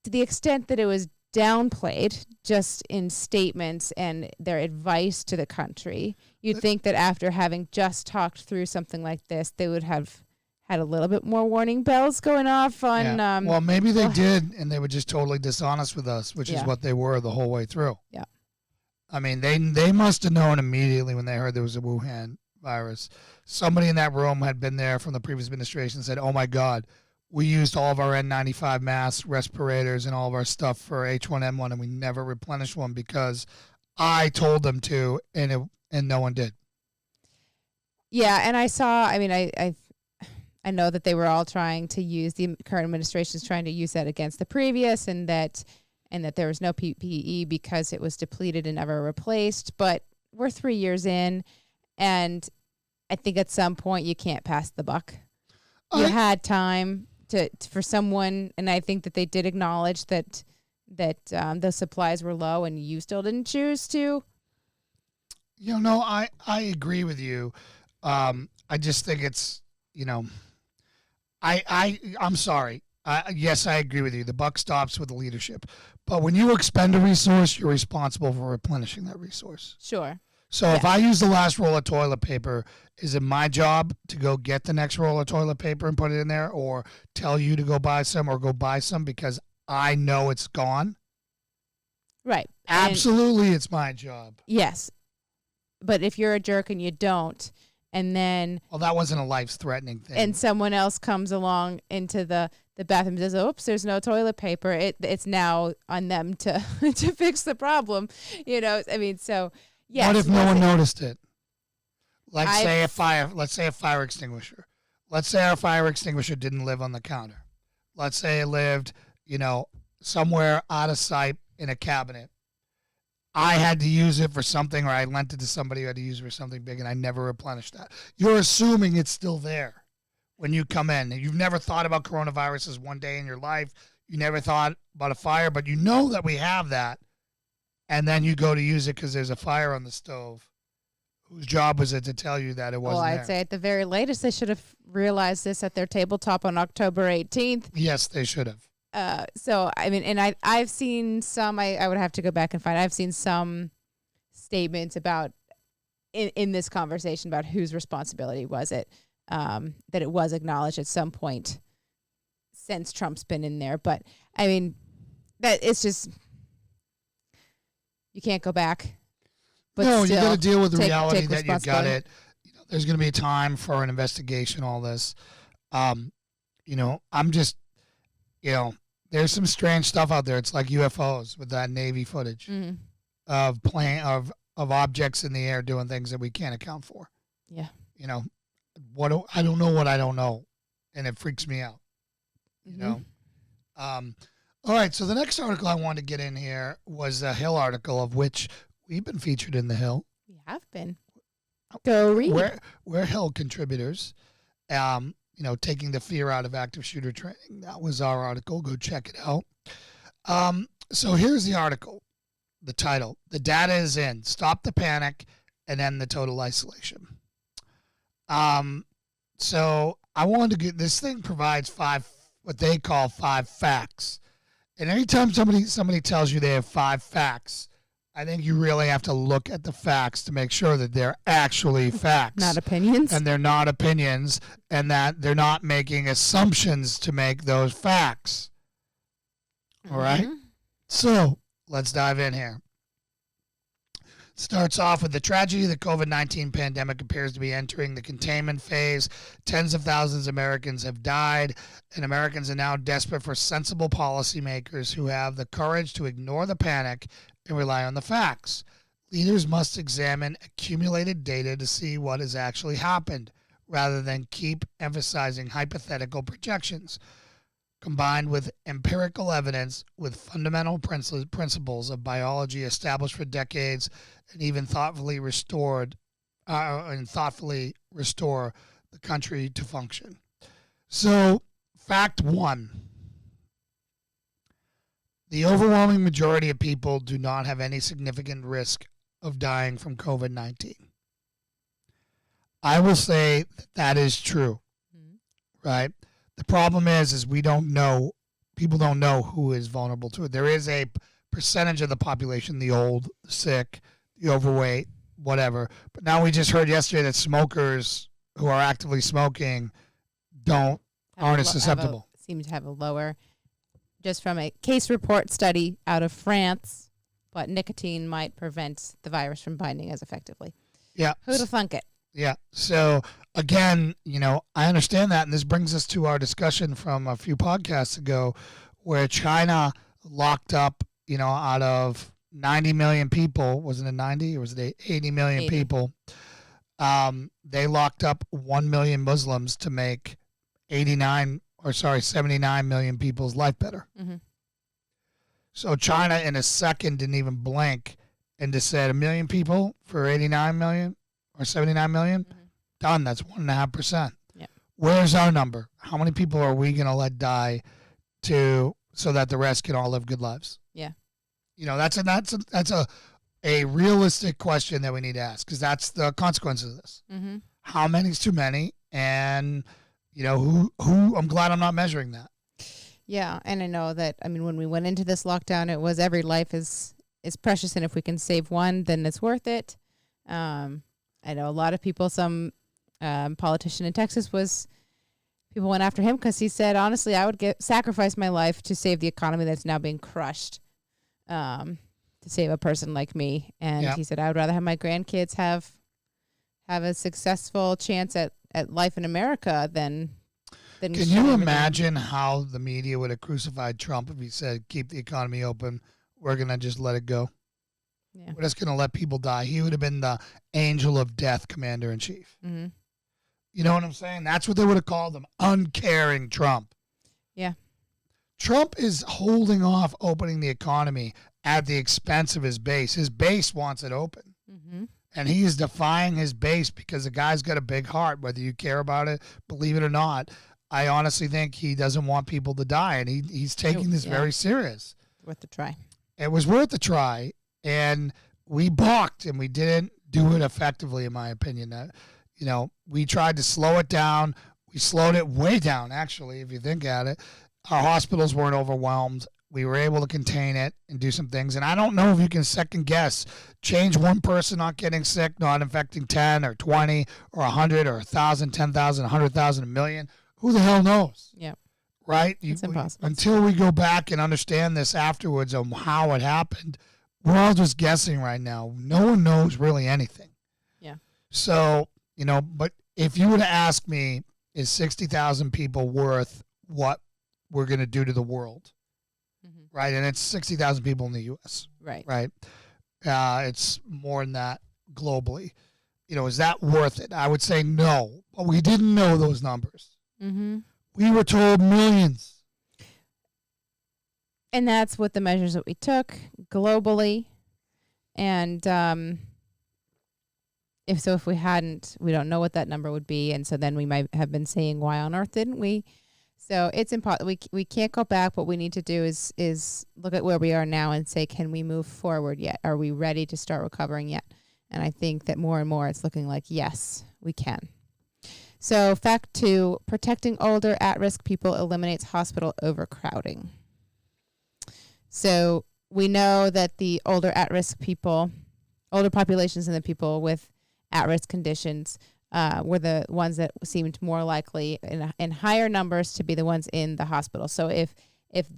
to the extent that it was downplayed just in statements and their advice to the country, you'd think that after having just talked through something like this, they would have had a little bit more warning bells going off on. Yeah. Well, maybe they did, and they were just totally dishonest with us, which is what they were the whole way through. Yeah. I mean, they must have known immediately when they heard there was a Wuhan virus. Somebody in that room had been there from the previous administration and said, oh, my God, we used all of our N95 masks, respirators, and all of our stuff for H1N1, and we never replenished one because I told them to, and no one did. Yeah, and I know that they were all trying to use, the current administration is trying to use that against the previous, and that there was no PPE because it was depleted and never replaced. But we're 3 years in, and I think at some point you can't pass the buck. You had time for someone, and I think that they did acknowledge that the supplies were low, and you still didn't choose to. I agree with you. I just think it's, I'm sorry. Yes, I agree with you. The buck stops with the leadership. But when you expend a resource, you're responsible for replenishing that resource. Sure. So if I use the last roll of toilet paper, is it my job to go get the next roll of toilet paper and put it in there, or tell you to go buy some or go buy some because I know it's gone? Right. Absolutely, it's my job. Yes. But if you're a jerk and you don't, and then... Well, that wasn't a life-threatening thing. And someone else comes along into the bathroom and says, oops, there's no toilet paper. It's now on them to fix the problem. You know, I mean, so, yes. What if no one noticed it? Let's say a fire extinguisher. Let's say our fire extinguisher didn't live on the counter. Let's say it lived, somewhere out of sight in a cabinet. I had to use it for something, or I lent it to somebody who had to use it for something big, and I never replenished that. You're assuming it's still there when you come in. You've never thought about coronaviruses one day in your life. You never thought about a fire, but you know that we have that, and then you go to use it because there's a fire on the stove. Whose job was it to tell you that it wasn't there? Well, I'd say at the very latest, they should have realized this at their tabletop on October 18th. Yes, they should have. So, I mean, and I've seen some, I would have to go back and find, I've seen some statements about, in this conversation about whose responsibility was it, that it was acknowledged at some point since Trump's been in there. But, I mean, that it's just, you can't go back. But no, you got to deal with the take reality that you got it. There's going to be time for an investigation, all this. I'm just, there's some strange stuff out there. It's like UFOs with that Navy footage of objects in the air doing things that we can't account for. Yeah. I don't know what I don't know, and it freaks me out. All right, so the next article I wanted to get in here was a Hill article, of which we've been featured in the Hill. We have been. Go read. We're Hill contributors. Taking the fear out of active shooter training. That was our article. Go check it out. So here's the article. The title: The data is in. Stop the panic and end the total isolation. So I wanted to get this thing provides what they call 5 facts. And anytime somebody tells you they have 5 facts, I think you really have to look at the facts to make sure that they're actually facts. Not opinions. And they're not opinions, and that they're not making assumptions to make those facts. All right? So let's dive in here. Starts off with the tragedy. The COVID-19 pandemic appears to be entering the containment phase. Tens of thousands of Americans have died, and Americans are now desperate for sensible policymakers who have the courage to ignore the panic and rely on the facts. Leaders must examine accumulated data to see what has actually happened, rather than keep emphasizing hypothetical projections. Combined with empirical evidence, with fundamental principles of biology established for decades, and even thoughtfully restore the country to function. So, fact 1. The overwhelming majority of people do not have any significant risk of dying from COVID-19. I will say that is true, right? The problem is we don't know, people don't know who is vulnerable to it. There is a percentage of the population, the old, the sick, the overweight, whatever. But now we just heard yesterday that smokers who are actively smoking aren't as susceptible. Seem to have a lower, just from a case report study out of France, but nicotine might prevent the virus from binding as effectively. Yeah. Who'd have thunk it? Yeah. So again, I understand that. And this brings us to our discussion from a few podcasts ago where China locked up, out of 90 million people, wasn't it 90 or was it 80 million people? They locked up 1 million Muslims to make 79 million people's life better. Mm-hmm. So China in a second didn't even blink and just said 1 million people for 89 million or 79 million. Mm-hmm. Done. That's 1.5%. Yep. Where's our number? How many people are we going to let die so that the rest can all live good lives? Yeah. That's a realistic question that we need to ask, because that's the consequences of this. Mm-hmm. How many is too many? And, who I'm glad I'm not measuring that. Yeah. And I know that, when we went into this lockdown, it was every life is precious. And if we can save one, then it's worth it. I know a lot of people, some politician in Texas people went after him because he said, honestly, I would sacrifice my life to save the economy that's now being crushed, to save a person like me. And he said, I would rather have my grandkids have a successful chance at life in America than Can you imagine how the media would have crucified Trump if he said, keep the economy open, we're going to just let it go? Yeah. We're just going to let people die. He would have been the angel of death commander-in-chief. Mm-hmm. You know what I'm saying? That's what they would have called him, uncaring Trump. Yeah. Trump is holding off opening the economy at the expense of his base. His base wants it open. Mm-hmm. And he is defying his base because the guy's got a big heart, whether you care about it, believe it or not. I honestly think he doesn't want people to die, and he's taking this very serious. Worth the try. It was worth a try. And we balked, and we didn't do it effectively, in my opinion. We tried to slow it down. We slowed it way down, actually, if you think at it. Our hospitals weren't overwhelmed. We were able to contain it and do some things. And I don't know if you can second guess, change one person not getting sick, not infecting 10 or 20 or 100 or 1,000, 10,000, 100,000, a million. Who the hell knows? Yeah. Right? It's impossible. Until we go back and understand this afterwards on how it happened, we're all just guessing right now. No one knows really anything. Yeah. So, but if you were to ask me, is 60,000 people worth what we're going to do to the world? Mm-hmm. Right? And it's 60,000 people in the U.S. Right. Right? It's more than that globally. Is that worth it? I would say no. But we didn't know those numbers. Mm-hmm. We were told millions. And that's what the measures that we took globally. And if we hadn't, we don't know what that number would be. And so then we might have been saying, why on earth didn't we? So it's impossible. We can't go back. What we need to do is look at where we are now and say, can we move forward yet? Are we ready to start recovering yet? And I think that more and more it's looking like, yes, we can. So fact 2, protecting older at-risk people eliminates hospital overcrowding. So we know that the older at-risk people, older populations and the people with at-risk conditions were the ones that seemed more likely in higher numbers to be the ones in the hospital. So if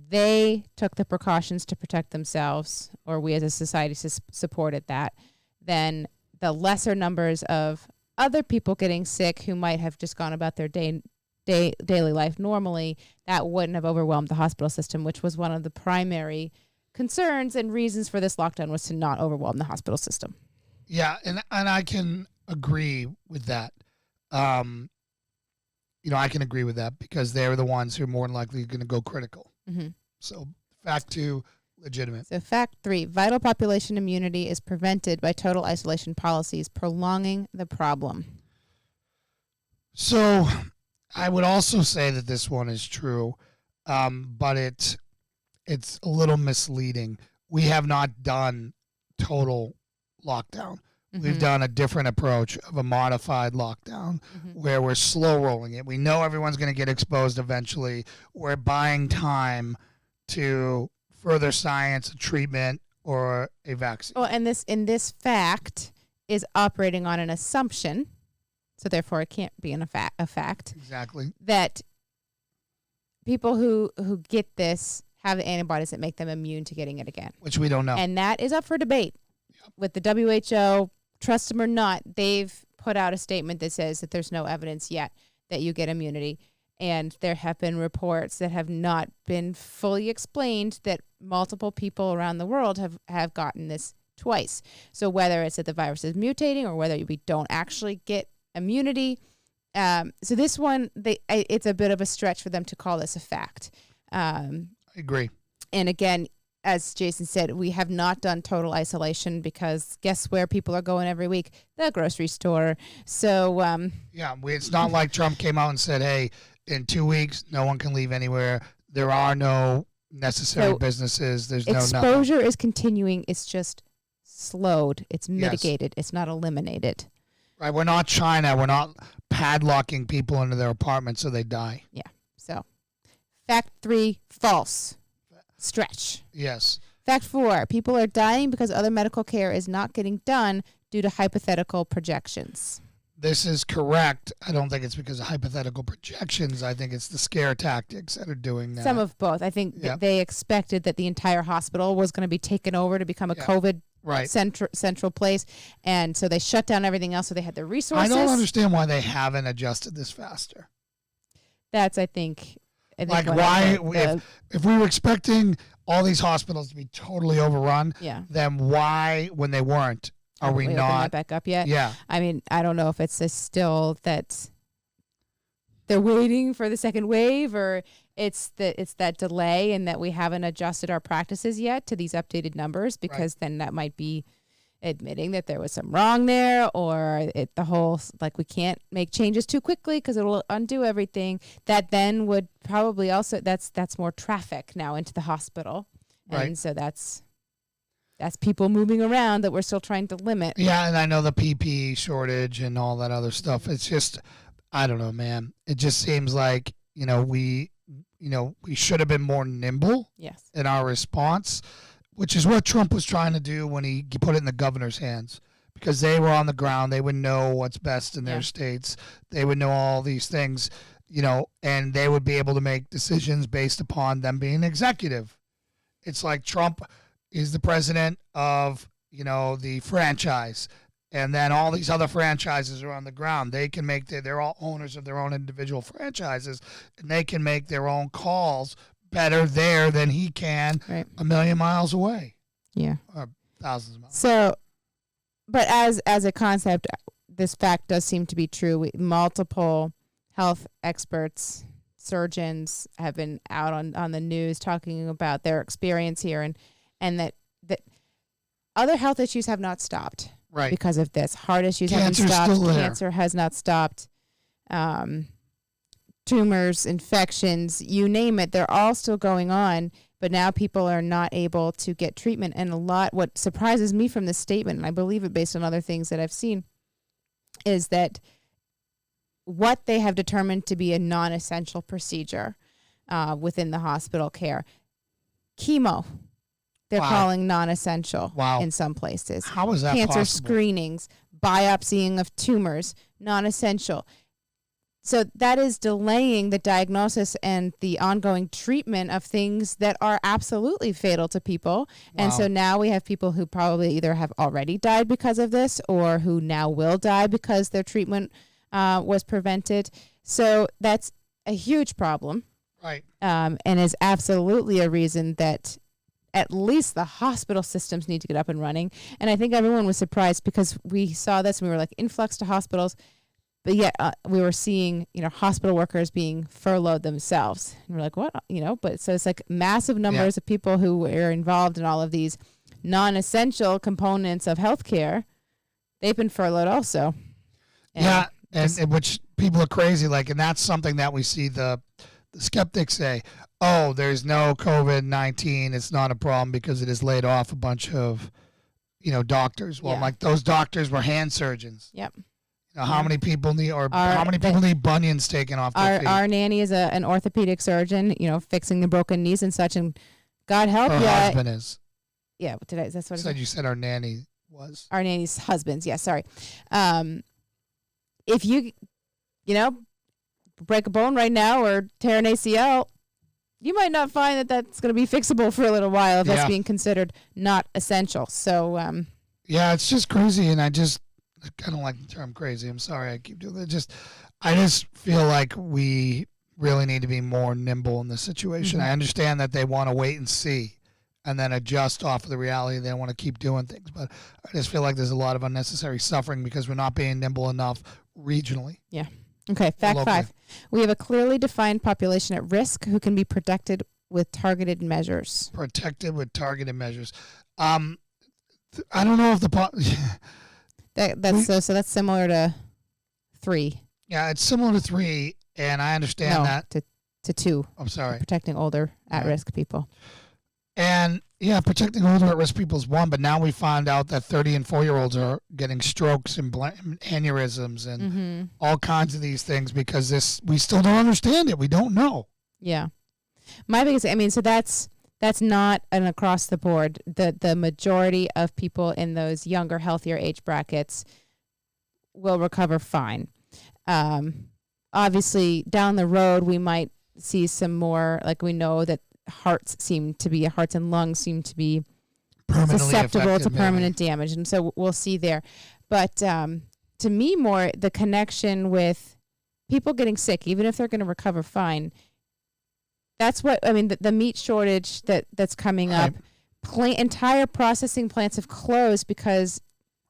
they took the precautions to protect themselves, or we as a society supported that, then the lesser numbers of other people getting sick who might have just gone about their daily life normally, that wouldn't have overwhelmed the hospital system, which was one of the primary concerns and reasons for this lockdown, was to not overwhelm the hospital system. Yeah, and I can agree with that. I can agree with that because they're the ones who are more than likely going to go critical. Mm-hmm. So fact 2, legitimate. So fact 3, vital population immunity is prevented by total isolation policies, prolonging the problem. So I would also say that this one is true, but it's a little misleading. We have not done total lockdown. Mm-hmm. We've done a different approach of a modified lockdown where we're slow rolling it. We know everyone's going to get exposed eventually. We're buying time to further science, a treatment, or a vaccine. Well, and this fact is operating on an assumption, so therefore it can't be a fact. Exactly. That people who get this have the antibodies that make them immune to getting it again. Which we don't know. And that is up for debate. Yep. With the WHO, trust them or not, they've put out a statement that says that there's no evidence yet that you get immunity. And there have been reports that have not been fully explained that multiple people around the world have gotten this twice. So whether it's that the virus is mutating or whether we don't actually get immunity. So this one, it's a bit of a stretch for them to call this a fact. I agree. And again, as Jason said, we have not done total isolation because guess where people are going every week? The grocery store. So it's not like Trump came out and said, hey, in 2 weeks, no one can leave anywhere. There are no necessary businesses. There's no exposure is continuing. It's just slowed. It's mitigated. Yes. It's not eliminated. Right. We're not China. We're not padlocking people into their apartments so they die. Yeah. So fact 3, false. Stretch. Yes. Fact 4, people are dying because other medical care is not getting done due to hypothetical projections. This is correct. I don't think it's because of hypothetical projections. I think it's the scare tactics that are doing that. Some of both. I think that they expected that the entire hospital was going to be taken over to become a COVID central place. And so they shut down everything else so they had the resources. I don't understand why they haven't adjusted this faster. That's, I think like why, if we were expecting all these hospitals to be totally overrun, then why, when they weren't, are we not back up yet? Yeah. I mean, I don't know if it's still that they're waiting for the second wave, or it's that delay and that we haven't adjusted our practices yet to these updated numbers, because then that might be admitting that there was some wrong there, or the whole, like, we can't make changes too quickly because it'll undo everything. That then would probably also, that's more traffic now into the hospital. And so that's people moving around that we're still trying to limit. Yeah, and I know the PPE shortage and all that other stuff. It's just, I don't know, man. It just seems like, we should have been more nimble in our response, which is what Trump was trying to do when he put it in the governor's hands, because they were on the ground. They would know what's best in their states. They would know all these things, and they would be able to make decisions based upon them being executive. It's like Trump is the president of, the franchise, and then all these other franchises are on the ground. They can make they're all owners of their own individual franchises, and they can make their own calls better there than he can a million miles away. Yeah. Or thousands of miles. So, but as a concept, this fact does seem to be true. Multiple health experts, surgeons have been out on the news talking about their experience here, and that other health issues have not stopped because of this. Heart issues haven't stopped. Cancer has not stopped. Tumors, infections, you name it, they're all still going on. But now people are not able to get treatment. And what surprises me from this statement, and I believe it based on other things that I've seen, is that what they have determined to be a non-essential procedure within the hospital care, chemo, they're calling non-essential in some places. How is that Cancer possible? screenings, biopsying of tumors, non-essential. So that is delaying the diagnosis and the ongoing treatment of things that are absolutely fatal to people. And so now we have people who probably either have already died because of this, or who now will die because their treatment was prevented. So that's a huge problem. Right. And is absolutely a reason that at least the hospital systems need to get up and running. And I think everyone was surprised because we saw this and we were like, influx to hospitals. But yet we were seeing, hospital workers being furloughed themselves. And we're like, what? But so it's like massive numbers of people who are involved in all of these non-essential components of healthcare. They've been furloughed also. And which people are crazy. Like, and that's something that we see the skeptics say, oh, there's no COVID-19. It's not a problem because it has laid off a bunch of, doctors. Well, like those doctors were hand surgeons. Yep. How many people need, how many people need bunions taken off their feet? Our nanny is an orthopedic surgeon, fixing the broken knees and such. And God help you. Her husband is. Yeah, that's what I said. You said our nanny was. Our nanny's husband's. Yeah, sorry. If you, break a bone right now or tear an ACL, you might not find that that's going to be fixable for a little while if that's being considered not essential. So. It's just crazy, and I don't like the term crazy. I'm sorry I keep doing that. I just feel like we really need to be more nimble in this situation. I understand that they want to wait and see and then adjust off of the reality. They want to keep doing things. But I just feel like there's a lot of unnecessary suffering because we're not being nimble enough regionally. Yeah. Okay, fact 5. We have a clearly defined population at risk who can be protected with targeted measures. Protected with targeted measures. I don't know if that's similar to 3. Yeah, it's similar to 3, and I understand that. To 2. I'm sorry. Protecting older at-risk people. And, protecting older at-risk people is 1, but now we find out that 30 and 4-year-olds are getting strokes and aneurysms and all kinds of these things because we still don't understand it. We don't know. Yeah. My biggest, so that's That's not an across the board. The majority of people in those younger, healthier age brackets will recover fine. Obviously, down the road, we might see some more, like we know that hearts and lungs seem to be susceptible to permanent damage. And so we'll see there. But to me, more the connection with people getting sick, even if they're going to recover fine, that's what, I mean, the meat shortage that's coming up, entire processing plants have closed because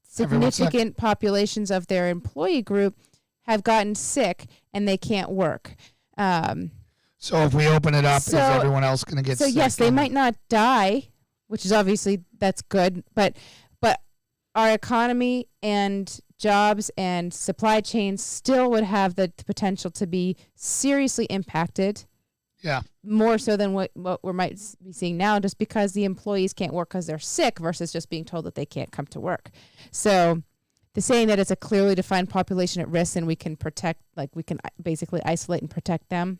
significant populations of their employee group have gotten sick and they can't work. So if we open it up, is everyone else going to get sick? So yes, they might not die, which is obviously, that's good, but our economy and jobs and supply chains still would have the potential to be seriously impacted. Yeah. More so than what we might be seeing now, just because the employees can't work because they're sick versus just being told that they can't come to work. So the saying that it's a clearly defined population at risk and we can protect, like we can basically isolate and protect them,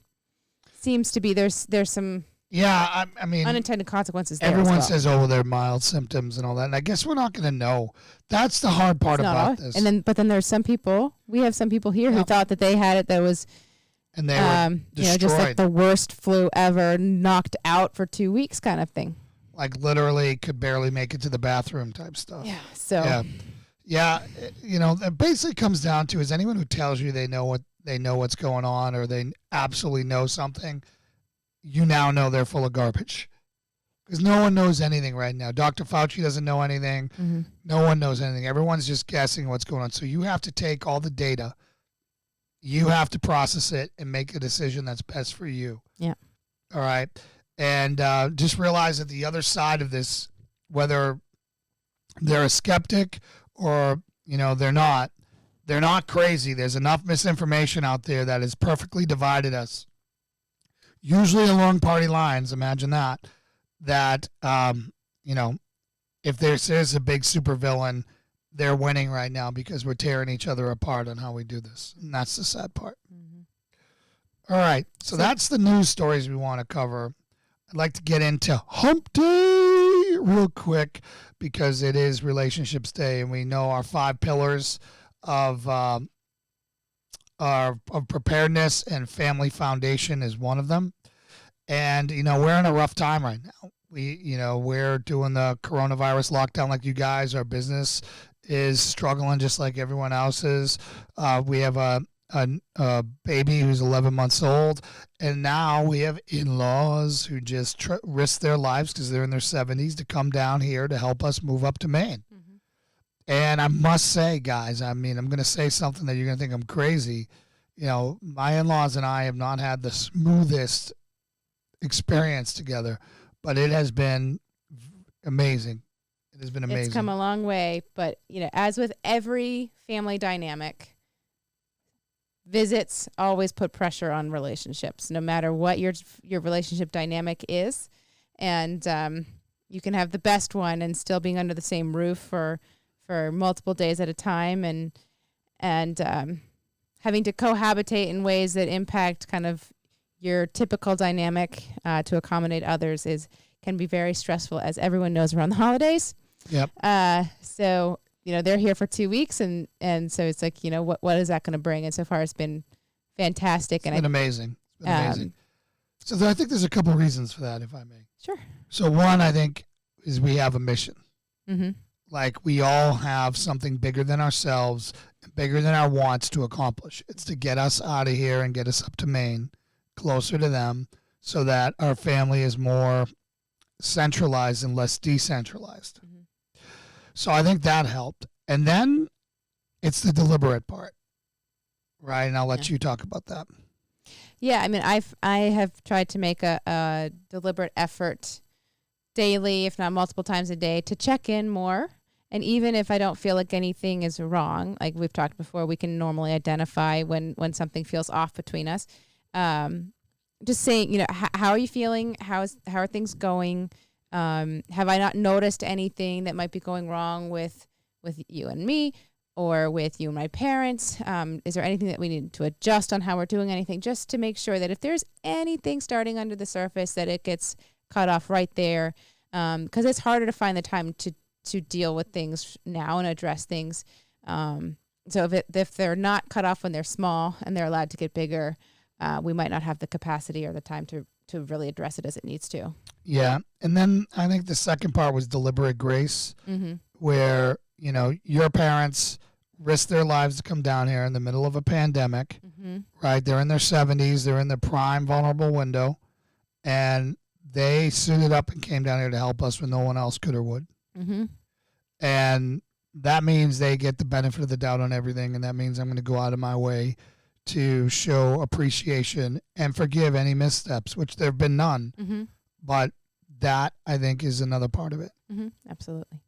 seems to be there's some I mean unintended consequences there. Everyone says, they're mild symptoms and all that. And I guess we're not going to know. That's the hard part about this. But then there's some people, we have some people here who thought that they had it that was, and they were destroyed. Just like the worst flu ever, knocked out for 2 weeks kind of thing. Like literally could barely make it to the bathroom type stuff. Yeah. So. Yeah. It basically comes down to, is anyone who tells you they know what's going on or they absolutely know something, you now know they're full of garbage. Because no one knows anything right now. Dr. Fauci doesn't know anything. Mm-hmm. No one knows anything. Everyone's just guessing what's going on. So you have to take all the data. You have to process it and make a decision that's best for you. Yeah. All right. And just realize that the other side of this, whether they're a skeptic or, they're not crazy. There's enough misinformation out there that has perfectly divided us. Usually along party lines, imagine that, if there's a big supervillain, they're winning right now because we're tearing each other apart on how we do this. And that's the sad part. Mm-hmm. All right. So that's the news stories we want to cover. I'd like to get into Hump Day real quick because it is Relationships Day and we know our 5 pillars of preparedness, and family foundation is one of them. And, we're in a rough time right now. We're doing the coronavirus lockdown like you guys. Our business is struggling just like everyone else is. We have a baby who's 11 months old, and now we have in-laws who just risk their lives because they're in their 70s to come down here to help us move up to Maine. Mm-hmm. And I must say, guys, I'm going to say something that you're going to think I'm crazy. My in-laws and I have not had the smoothest experience together, but it has been amazing. It has been amazing. It's come a long way, but as with every family dynamic, visits always put pressure on relationships, no matter what your relationship dynamic is. And you can have the best one and still being under the same roof for multiple days at a time, and having to cohabitate in ways that impact kind of your typical dynamic to accommodate others can be very stressful, as everyone knows, around the holidays. Yep. So they're here for 2 weeks, and so it's like, what is that going to bring? And so far, it's been fantastic. It's been amazing. It's been amazing. So I think there's a couple of reasons for that, if I may. Sure. So one, I think, is we have a mission. Mm-hmm. Like we all have something bigger than ourselves, bigger than our wants to accomplish. It's to get us out of here and get us up to Maine, closer to them, so that our family is more centralized and less decentralized. Mm-hmm. So I think that helped. And then it's the deliberate part, right? And I'll let you talk about that. Yeah, I have tried to make a deliberate effort daily, if not multiple times a day, to check in more. And even if I don't feel like anything is wrong, like we've talked before, we can normally identify when something feels off between us. Just saying, how are you feeling? How are things going? Have I not noticed anything that might be going wrong with you and me, or with you and my parents? Is there anything that we need to adjust on how we're doing anything, just to make sure that if there's anything starting under the surface, that it gets cut off right there, because it's harder to find the time to deal with things now and address things. So if they're not cut off when they're small and they're allowed to get bigger, we might not have the capacity or the time to really address it as it needs to. Yeah. And then I think the second part was deliberate grace, where, your parents risked their lives to come down here in the middle of a pandemic, right? They're in their 70s. They're in their prime vulnerable window. And they suited up and came down here to help us when no one else could or would. And that means they get the benefit of the doubt on everything. And that means I'm going to go out of my way to show appreciation and forgive any missteps, which there have been none. But that, I think, is another part of it. Absolutely.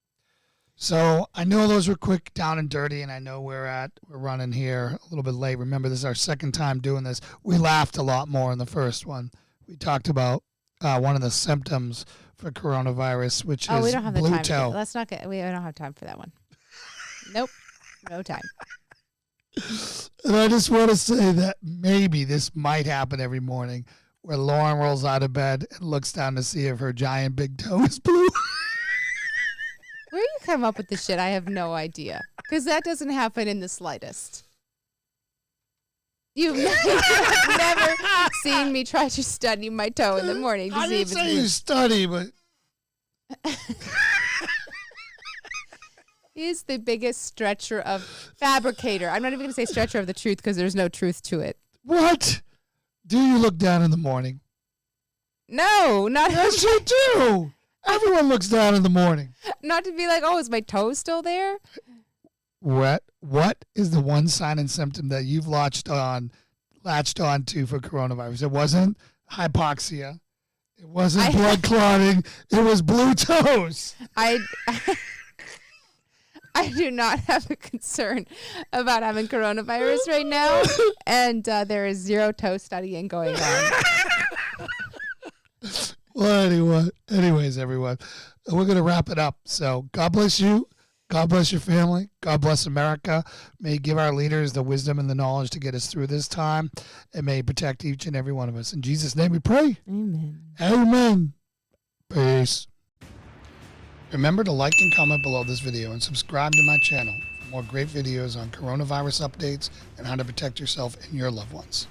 So I know those were quick, down and dirty, and I know we're running here a little bit late. Remember, this is our second time doing this. We laughed a lot more in the first one. We talked about one of the symptoms for coronavirus, which is we don't have the blue time. toe. Let's not get. We don't have time for that one. Nope, no time. And I just want to say that maybe this might happen every morning, where Lauren rolls out of bed and looks down to see if her giant big toe is blue. Where you come up with this shit, I have no idea. Because that doesn't happen in the slightest. You've never seen me try to study my toe in the morning. I didn't say you study, but... He's the biggest stretcher of fabricator. I'm not even going to say stretcher of the truth because there's no truth to it. What? Do you look down in the morning? No, not Yes, you do. Everyone looks down in the morning. Not to be like, oh, is my toe still there? What is the one sign and symptom that you've latched on to for coronavirus? It wasn't hypoxia. It wasn't blood clotting. It was blue toes. I do not have a concern about having coronavirus right now, and there is zero toe studying going on. Well, anyways, everyone, we're going to wrap it up. So God bless you. God bless your family. God bless America. May He give our leaders the wisdom and the knowledge to get us through this time, and may He protect each and every one of us. In Jesus' name we pray. Amen. Amen. Peace. Remember to like and comment below this video and subscribe to my channel for more great videos on coronavirus updates and how to protect yourself and your loved ones.